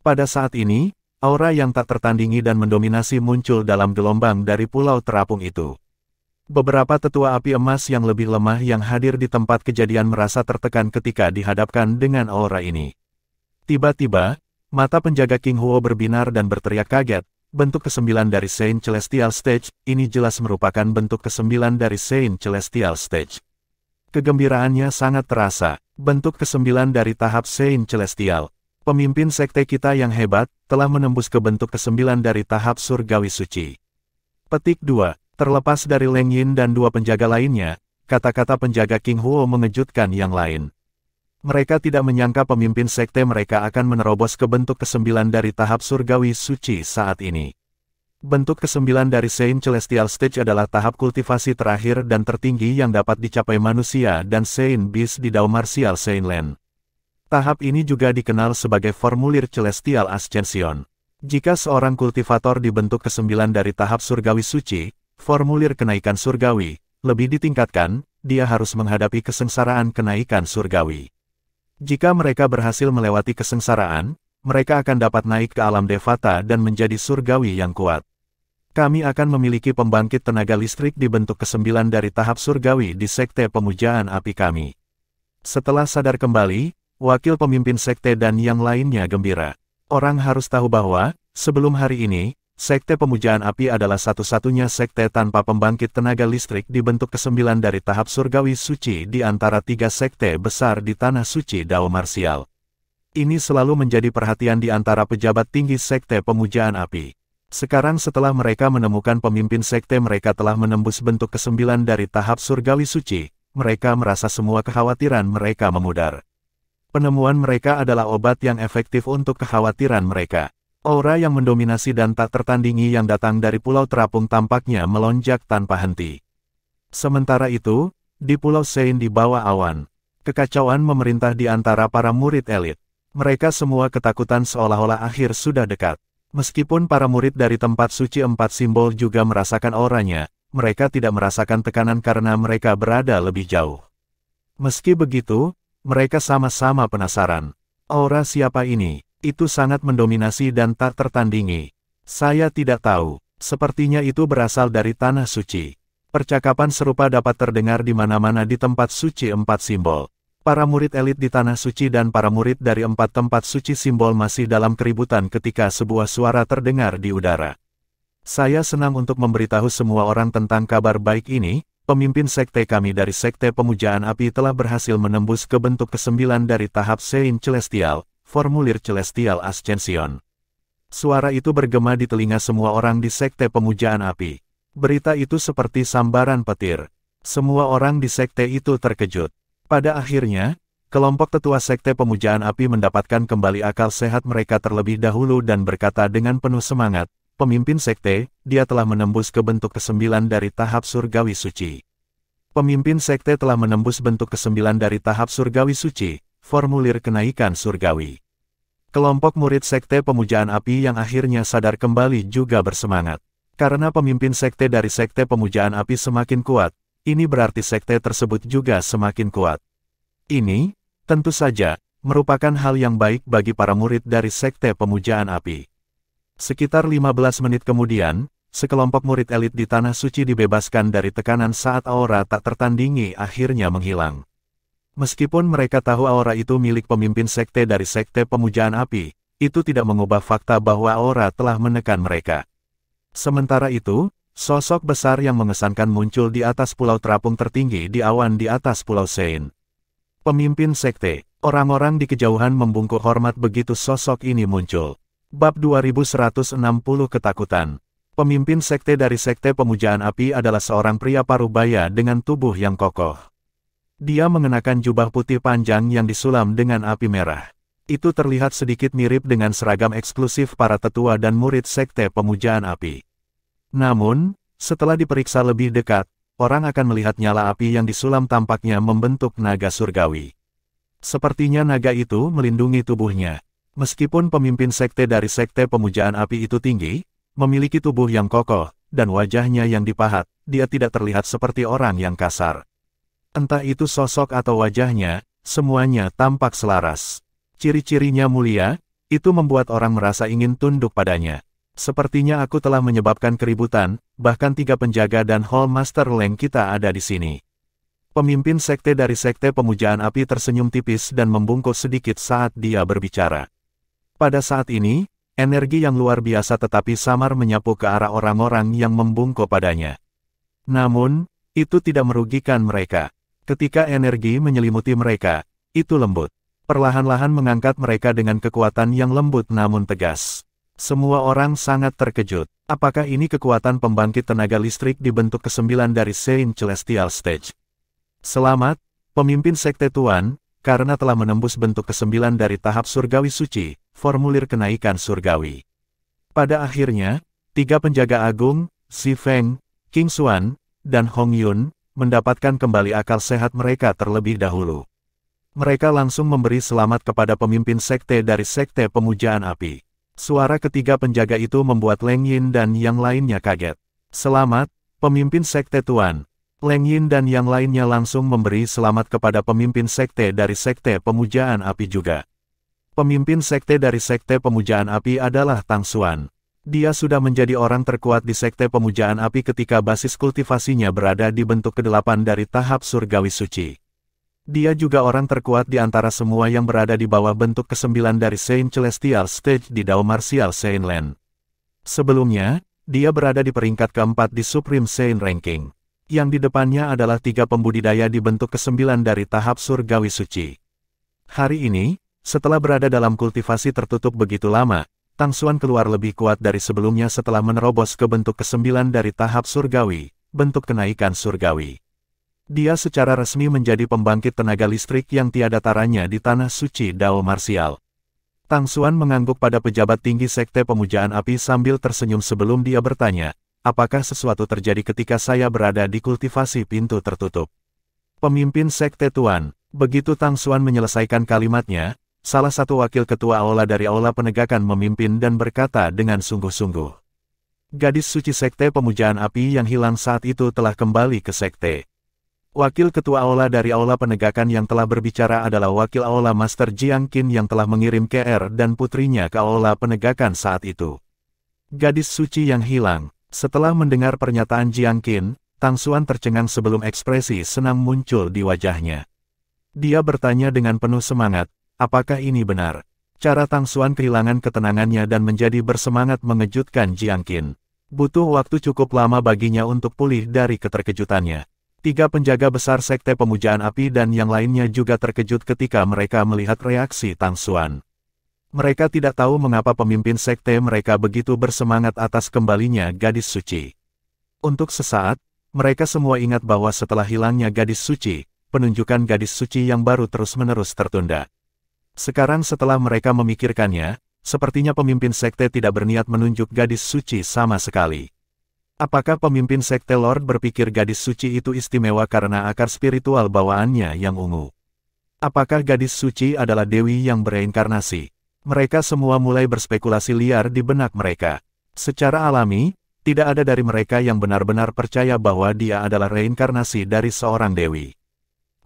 Pada saat ini, aura yang tak tertandingi dan mendominasi muncul dalam gelombang dari pulau terapung itu. Beberapa tetua api emas yang lebih lemah yang hadir di tempat kejadian merasa tertekan ketika dihadapkan dengan aura ini. Tiba-tiba, mata penjaga King Huo berbinar dan berteriak kaget, bentuk ke-9 dari Saint Celestial Stage, ini jelas merupakan bentuk ke-9 dari Saint Celestial Stage. Kegembiraannya sangat terasa, bentuk ke-9 dari tahap Saint Celestial. Pemimpin sekte kita yang hebat, telah menembus ke bentuk ke-9 dari tahap Surgawi Suci. Petik 2. Terlepas dari Leng Yin dan dua penjaga lainnya, kata-kata penjaga King Huo mengejutkan yang lain. Mereka tidak menyangka pemimpin sekte mereka akan menerobos ke bentuk ke-9 dari tahap Surgawi Suci saat ini. Bentuk ke-9 dari Saint Celestial Stage adalah tahap kultivasi terakhir dan tertinggi yang dapat dicapai manusia dan Saint Beast di Dao Martial Saint Land. Tahap ini juga dikenal sebagai formulir Celestial Ascension. Jika seorang kultivator dibentuk ke-9 dari tahap Surgawi Suci, formulir kenaikan surgawi, lebih ditingkatkan, dia harus menghadapi kesengsaraan kenaikan surgawi. Jika mereka berhasil melewati kesengsaraan, mereka akan dapat naik ke alam Devata dan menjadi surgawi yang kuat. Kami akan memiliki pembangkit tenaga listrik di bentuk ke-9 dari tahap surgawi di Sekte Pemujaan Api kami. Setelah sadar kembali, wakil pemimpin sekte dan yang lainnya gembira. Orang harus tahu bahwa, sebelum hari ini, Sekte Pemujaan Api adalah satu-satunya sekte tanpa pembangkit tenaga listrik di bentuk ke-9 dari tahap Surgawi Suci di antara tiga sekte besar di Tanah Suci Dao Marsial. Ini selalu menjadi perhatian di antara pejabat tinggi Sekte Pemujaan Api. Sekarang setelah mereka menemukan pemimpin sekte mereka telah menembus bentuk ke-9 dari tahap Surgawi Suci, mereka merasa semua kekhawatiran mereka memudar. Penemuan mereka adalah obat yang efektif untuk kekhawatiran mereka. Aura yang mendominasi dan tak tertandingi yang datang dari Pulau Terapung tampaknya melonjak tanpa henti. Sementara itu, di Pulau Saint di bawah awan, kekacauan memerintah di antara para murid elit. Mereka semua ketakutan seolah-olah akhir sudah dekat. Meskipun para murid dari tempat suci 4 simbol juga merasakan auranya, mereka tidak merasakan tekanan karena mereka berada lebih jauh. Meski begitu, mereka sama-sama penasaran. Aura siapa ini? Itu sangat mendominasi dan tak tertandingi. Saya tidak tahu. Sepertinya itu berasal dari Tanah Suci. Percakapan serupa dapat terdengar di mana-mana di tempat suci 4 simbol. Para murid elit di Tanah Suci dan para murid dari 4 tempat suci simbol masih dalam keributan ketika sebuah suara terdengar di udara. Saya senang untuk memberitahu semua orang tentang kabar baik ini. Pemimpin sekte kami dari Sekte Pemujaan Api telah berhasil menembus ke bentuk ke-9 dari tahap Saint Celestial. Formulir Celestial Ascension. Suara itu bergema di telinga semua orang di Sekte Pemujaan Api. Berita itu seperti sambaran petir. Semua orang di sekte itu terkejut. Pada akhirnya, kelompok tetua sekte pemujaan api mendapatkan kembali akal sehat mereka terlebih dahulu dan berkata dengan penuh semangat, "Pemimpin sekte, dia telah menembus ke bentuk ke-9 dari tahap surgawi suci." Pemimpin sekte telah menembus bentuk ke-9 dari tahap surgawi suci, formulir kenaikan surgawi. Kelompok murid sekte pemujaan api yang akhirnya sadar kembali juga bersemangat. Karena pemimpin sekte dari sekte pemujaan api semakin kuat, ini berarti sekte tersebut juga semakin kuat. Ini, tentu saja, merupakan hal yang baik bagi para murid dari sekte pemujaan api. Sekitar 15 menit kemudian, sekelompok murid elit di Tanah Suci dibebaskan dari tekanan saat aura tak tertandingi akhirnya menghilang. Meskipun mereka tahu aura itu milik pemimpin sekte dari sekte pemujaan api, itu tidak mengubah fakta bahwa aura telah menekan mereka. Sementara itu, sosok besar yang mengesankan muncul di atas pulau terapung tertinggi di awan di atas Pulau Sein. Pemimpin sekte, orang-orang di kejauhan membungkuk hormat begitu sosok ini muncul. Bab 2160 Ketakutan. Pemimpin sekte dari sekte pemujaan api adalah seorang pria parubaya dengan tubuh yang kokoh. Dia mengenakan jubah putih panjang yang disulam dengan api merah. Itu terlihat sedikit mirip dengan seragam eksklusif para tetua dan murid sekte pemujaan api. Namun, setelah diperiksa lebih dekat, orang akan melihat nyala api yang disulam tampaknya membentuk naga surgawi. Sepertinya naga itu melindungi tubuhnya. Meskipun pemimpin sekte dari sekte pemujaan api itu tinggi, memiliki tubuh yang kokoh, dan wajahnya yang dipahat, dia tidak terlihat seperti orang yang kasar. Entah itu sosok atau wajahnya, semuanya tampak selaras. Ciri-cirinya mulia, itu membuat orang merasa ingin tunduk padanya. Sepertinya aku telah menyebabkan keributan, bahkan 3 penjaga dan Hall Master Leng kita ada di sini. Pemimpin sekte dari sekte pemujaan api tersenyum tipis dan membungkuk sedikit saat dia berbicara. Pada saat ini, energi yang luar biasa tetapi samar menyapu ke arah orang-orang yang membungkuk padanya. Namun, itu tidak merugikan mereka. Ketika energi menyelimuti mereka, itu lembut. Perlahan-lahan mengangkat mereka dengan kekuatan yang lembut namun tegas. Semua orang sangat terkejut. Apakah ini kekuatan pembangkit tenaga listrik di bentuk ke-9 dari Saint Celestial Stage? Selamat, pemimpin sekte Tuan, karena telah menembus bentuk ke-9 dari tahap surgawi suci, formulir kenaikan surgawi. Pada akhirnya, 3 penjaga agung, Si Feng, King Xuan, dan Hong Yun, mendapatkan kembali akal sehat mereka terlebih dahulu. Mereka langsung memberi selamat kepada pemimpin sekte dari sekte pemujaan api. Suara ketiga penjaga itu membuat Leng Yin dan yang lainnya kaget. Selamat, pemimpin sekte Tuan. Leng Yin dan yang lainnya langsung memberi selamat kepada pemimpin sekte dari sekte pemujaan api juga. Pemimpin sekte dari sekte pemujaan api adalah Tang Xuan. Dia sudah menjadi orang terkuat di sekte pemujaan api ketika basis kultivasinya berada di bentuk ke-8 dari tahap surgawi suci. Dia juga orang terkuat di antara semua yang berada di bawah bentuk ke-9 dari Saint Celestial Stage di Dao Martial Saint Land. Sebelumnya, dia berada di peringkat ke-4 di Supreme Saint Ranking. Yang di depannya adalah 3 pembudidaya di bentuk ke-9 dari tahap surgawi suci. Hari ini, setelah berada dalam kultivasi tertutup begitu lama, Tang Xuan keluar lebih kuat dari sebelumnya setelah menerobos ke bentuk ke-9 dari tahap surgawi, bentuk kenaikan surgawi. Dia secara resmi menjadi pembangkit tenaga listrik yang tiada taranya di Tanah Suci Dao Martial. Tang Xuan mengangguk pada pejabat tinggi sekte pemujaan api sambil tersenyum sebelum dia bertanya, apakah sesuatu terjadi ketika saya berada di kultivasi pintu tertutup? Pemimpin sekte Tuan, begitu Tang Xuan menyelesaikan kalimatnya, salah satu wakil ketua aula dari aula penegakan memimpin dan berkata dengan sungguh-sungguh. Gadis suci sekte pemujaan api yang hilang saat itu telah kembali ke sekte. Wakil ketua aula dari aula penegakan yang telah berbicara adalah wakil aula Master Jiang Qin yang telah mengirim KR dan putrinya ke aula penegakan saat itu. Gadis suci yang hilang. Setelah mendengar pernyataan Jiang Qin, Tang Xuan tercengang sebelum ekspresi senang muncul di wajahnya. Dia bertanya dengan penuh semangat, apakah ini benar? Cara Tang Xuan kehilangan ketenangannya dan menjadi bersemangat mengejutkan Jiang Qin. Butuh waktu cukup lama baginya untuk pulih dari keterkejutannya. 3 penjaga besar sekte pemujaan api dan yang lainnya juga terkejut ketika mereka melihat reaksi Tang Xuan. Mereka tidak tahu mengapa pemimpin sekte mereka begitu bersemangat atas kembalinya gadis suci. Untuk sesaat, Mereka semua ingat bahwa setelah hilangnya gadis suci, penunjukan gadis suci yang baru terus-menerus tertunda. Sekarang setelah mereka memikirkannya, sepertinya pemimpin sekte tidak berniat menunjuk gadis suci sama sekali. Apakah pemimpin sekte Lord berpikir gadis suci itu istimewa karena akar spiritual bawaannya yang ungu? Apakah gadis suci adalah dewi yang bereinkarnasi? Mereka semua mulai berspekulasi liar di benak mereka. Secara alami, tidak ada dari mereka yang benar-benar percaya bahwa dia adalah reinkarnasi dari seorang dewi.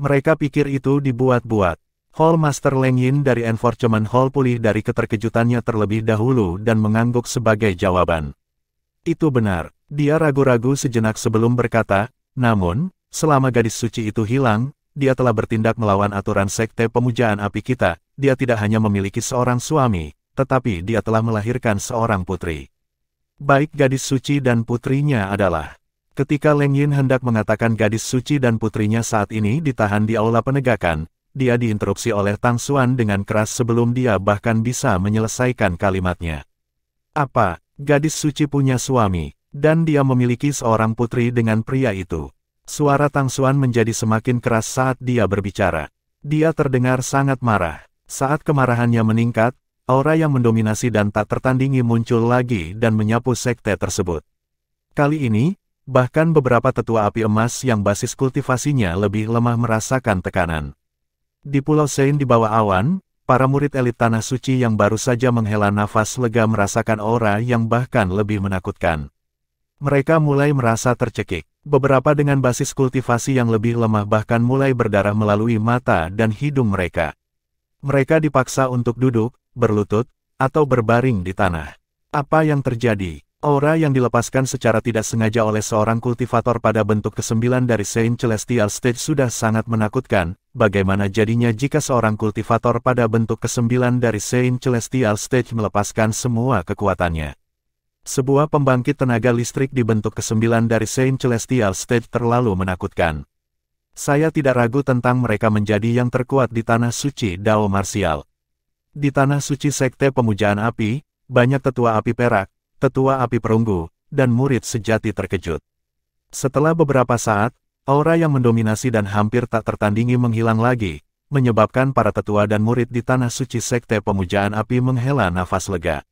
Mereka pikir itu dibuat-buat. Hall Master Leng Yin dari Enforcement Hall pulih dari keterkejutannya terlebih dahulu dan mengangguk sebagai jawaban. Itu benar. Dia ragu-ragu sejenak sebelum berkata, namun, selama gadis suci itu hilang, dia telah bertindak melawan aturan sekte pemujaan api kita. Dia tidak hanya memiliki seorang suami, tetapi dia telah melahirkan seorang putri. Baik gadis suci dan putrinya adalah. Ketika Leng Yin hendak mengatakan gadis suci dan putrinya saat ini ditahan di aula penegakan, dia diinterupsi oleh Tang Xuan dengan keras sebelum dia bahkan bisa menyelesaikan kalimatnya. Apa, gadis suci punya suami? Dan dia memiliki seorang putri dengan pria itu. Suara Tang Xuan menjadi semakin keras saat dia berbicara. Dia terdengar sangat marah. Saat kemarahannya meningkat, aura yang mendominasi dan tak tertandingi muncul lagi dan menyapu sekte tersebut. Kali ini, bahkan beberapa tetua api emas yang basis kultivasinya lebih lemah merasakan tekanan. Di Pulau Sein di bawah awan, para murid elit Tanah Suci yang baru saja menghela nafas lega merasakan aura yang bahkan lebih menakutkan. Mereka mulai merasa tercekik. Beberapa dengan basis kultivasi yang lebih lemah bahkan mulai berdarah melalui mata dan hidung mereka. Mereka dipaksa untuk duduk, berlutut, atau berbaring di tanah. Apa yang terjadi? Aura yang dilepaskan secara tidak sengaja oleh seorang kultivator pada bentuk ke-9 dari Saint Celestial Stage sudah sangat menakutkan. Bagaimana jadinya jika seorang kultivator pada bentuk ke-9 dari Saint Celestial Stage melepaskan semua kekuatannya? Sebuah pembangkit tenaga listrik di bentuk ke-9 dari Saint Celestial Stage terlalu menakutkan. Saya tidak ragu tentang mereka menjadi yang terkuat di Tanah Suci Dao Martial. Di Tanah Suci Sekte Pemujaan Api, banyak tetua api perak, tetua api perunggu, dan murid sejati terkejut. Setelah beberapa saat, aura yang mendominasi dan hampir tak tertandingi menghilang lagi, menyebabkan para tetua dan murid di Tanah Suci Sekte Pemujaan Api menghela nafas lega.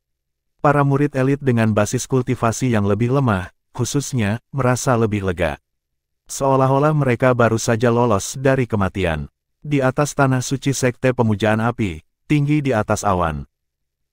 Para murid elit dengan basis kultivasi yang lebih lemah, khususnya, merasa lebih lega. Seolah-olah mereka baru saja lolos dari kematian. Di atas Tanah Suci Sekte Pemujaan Api, tinggi di atas awan.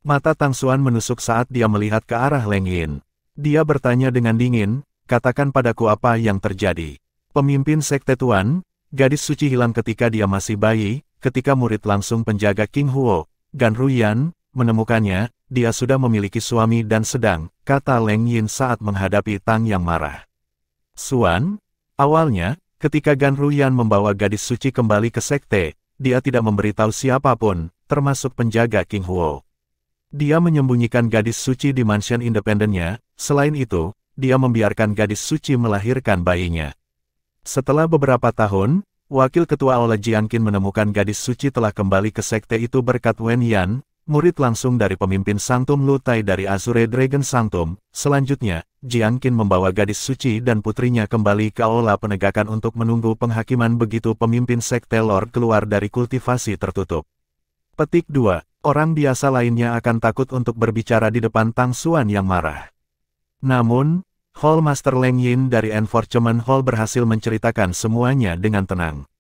Mata Tang Xuan menusuk saat dia melihat ke arah Leng Yin. Dia bertanya dengan dingin, katakan padaku apa yang terjadi. Pemimpin Sekte Tuan, gadis suci hilang ketika dia masih bayi, ketika murid langsung penjaga King Huo, Gan Ruyan, menemukannya. Dia sudah memiliki suami dan sedang, kata Leng Yin saat menghadapi Tang yang marah. Xuan, awalnya, ketika Gan Ruyan membawa gadis suci kembali ke sekte, dia tidak memberitahu siapapun, termasuk penjaga King Huo. Dia menyembunyikan gadis suci di mansion independennya, selain itu, dia membiarkan gadis suci melahirkan bayinya. Setelah beberapa tahun, wakil ketua Aula Jiangqin menemukan gadis suci telah kembali ke sekte itu berkat Wen Yan, murid langsung dari pemimpin Sanctum Lutai dari Azure Dragon Sanctum. Selanjutnya, Jiangqin membawa gadis suci dan putrinya kembali ke aula penegakan untuk menunggu penghakiman begitu pemimpin sekte Lord keluar dari kultivasi tertutup. Petik 2. Orang biasa lainnya akan takut untuk berbicara di depan Tang Xuan yang marah. Namun, Hall Master Leng Yin dari Enforcement Hall berhasil menceritakan semuanya dengan tenang.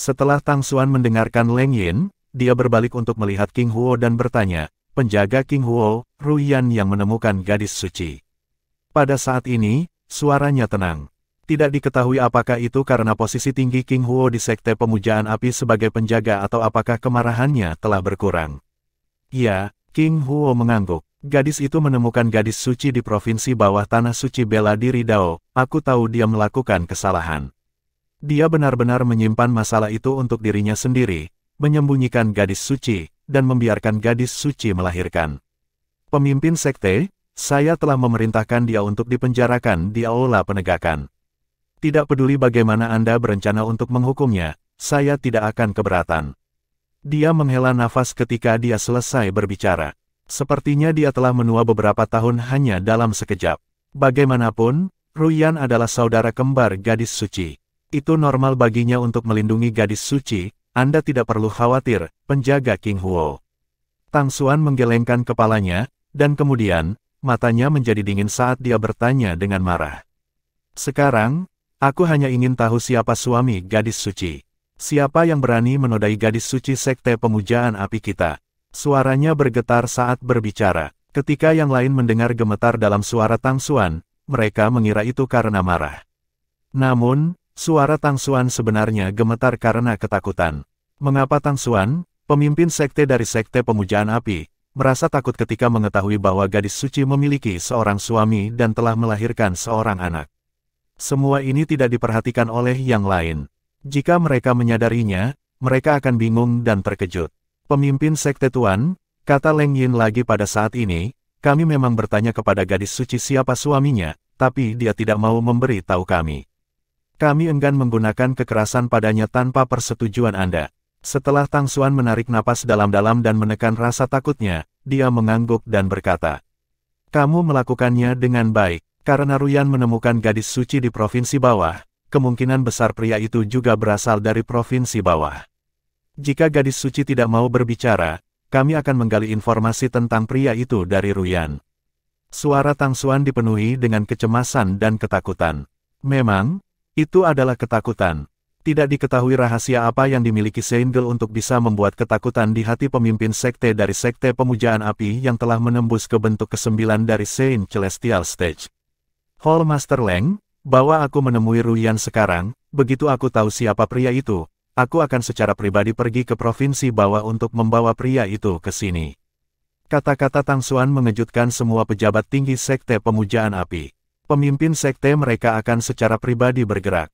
Setelah Tang Xuan mendengarkan Leng Yin, dia berbalik untuk melihat King Huo dan bertanya, penjaga King Huo, Ruyan yang menemukan gadis suci. Pada saat ini, suaranya tenang. Tidak diketahui apakah itu karena posisi tinggi King Huo di Sekte Pemujaan Api sebagai penjaga atau apakah kemarahannya telah berkurang. Ya, King Huo mengangguk. Gadis itu menemukan gadis suci di provinsi bawah Tanah Suci Bela Diri Dao. Aku tahu dia melakukan kesalahan. Dia benar-benar menyimpan masalah itu untuk dirinya sendiri, menyembunyikan gadis suci, dan membiarkan gadis suci melahirkan. Pemimpin sekte, saya telah memerintahkan dia untuk dipenjarakan di aula penegakan. Tidak peduli bagaimana Anda berencana untuk menghukumnya, saya tidak akan keberatan. Dia menghela nafas ketika dia selesai berbicara. Sepertinya dia telah menua beberapa tahun hanya dalam sekejap. Bagaimanapun, Ruyan adalah saudara kembar gadis suci. Itu normal baginya untuk melindungi gadis suci, Anda tidak perlu khawatir, penjaga King Huo. Tang Xuan menggelengkan kepalanya, dan kemudian, matanya menjadi dingin saat dia bertanya dengan marah. Sekarang, aku hanya ingin tahu siapa suami gadis suci. Siapa yang berani menodai gadis suci sekte pemujaan api kita? Suaranya bergetar saat berbicara. Ketika yang lain mendengar gemetar dalam suara Tang Xuan, mereka mengira itu karena marah. Namun, suara Tang Xuan sebenarnya gemetar karena ketakutan. Mengapa Tang Xuan, pemimpin sekte dari sekte pemujaan api, merasa takut ketika mengetahui bahwa gadis suci memiliki seorang suami dan telah melahirkan seorang anak? Semua ini tidak diperhatikan oleh yang lain. Jika mereka menyadarinya, mereka akan bingung dan terkejut. Pemimpin sekte Tuan, kata Leng Yin lagi pada saat ini, kami memang bertanya kepada gadis suci siapa suaminya, tapi dia tidak mau memberi tahu kami. Kami enggan menggunakan kekerasan padanya tanpa persetujuan Anda. Setelah Tang Xuan menarik napas dalam-dalam dan menekan rasa takutnya, dia mengangguk dan berkata, "Kamu melakukannya dengan baik, karena Ruyan menemukan gadis suci di provinsi bawah, kemungkinan besar pria itu juga berasal dari provinsi bawah. Jika gadis suci tidak mau berbicara, kami akan menggali informasi tentang pria itu dari Ruyan." Suara Tang Xuan dipenuhi dengan kecemasan dan ketakutan. Memang, itu adalah ketakutan. Tidak diketahui rahasia apa yang dimiliki Seingel untuk bisa membuat ketakutan di hati pemimpin sekte dari sekte pemujaan api yang telah menembus ke bentuk ke-9 dari Saint Celestial Stage. Hall Master Leng, bawa aku menemui Ruyan sekarang, begitu aku tahu siapa pria itu, aku akan secara pribadi pergi ke provinsi bawah untuk membawa pria itu ke sini. Kata-kata Tang Xuan mengejutkan semua pejabat tinggi sekte pemujaan api. Pemimpin sekte mereka akan secara pribadi bergerak.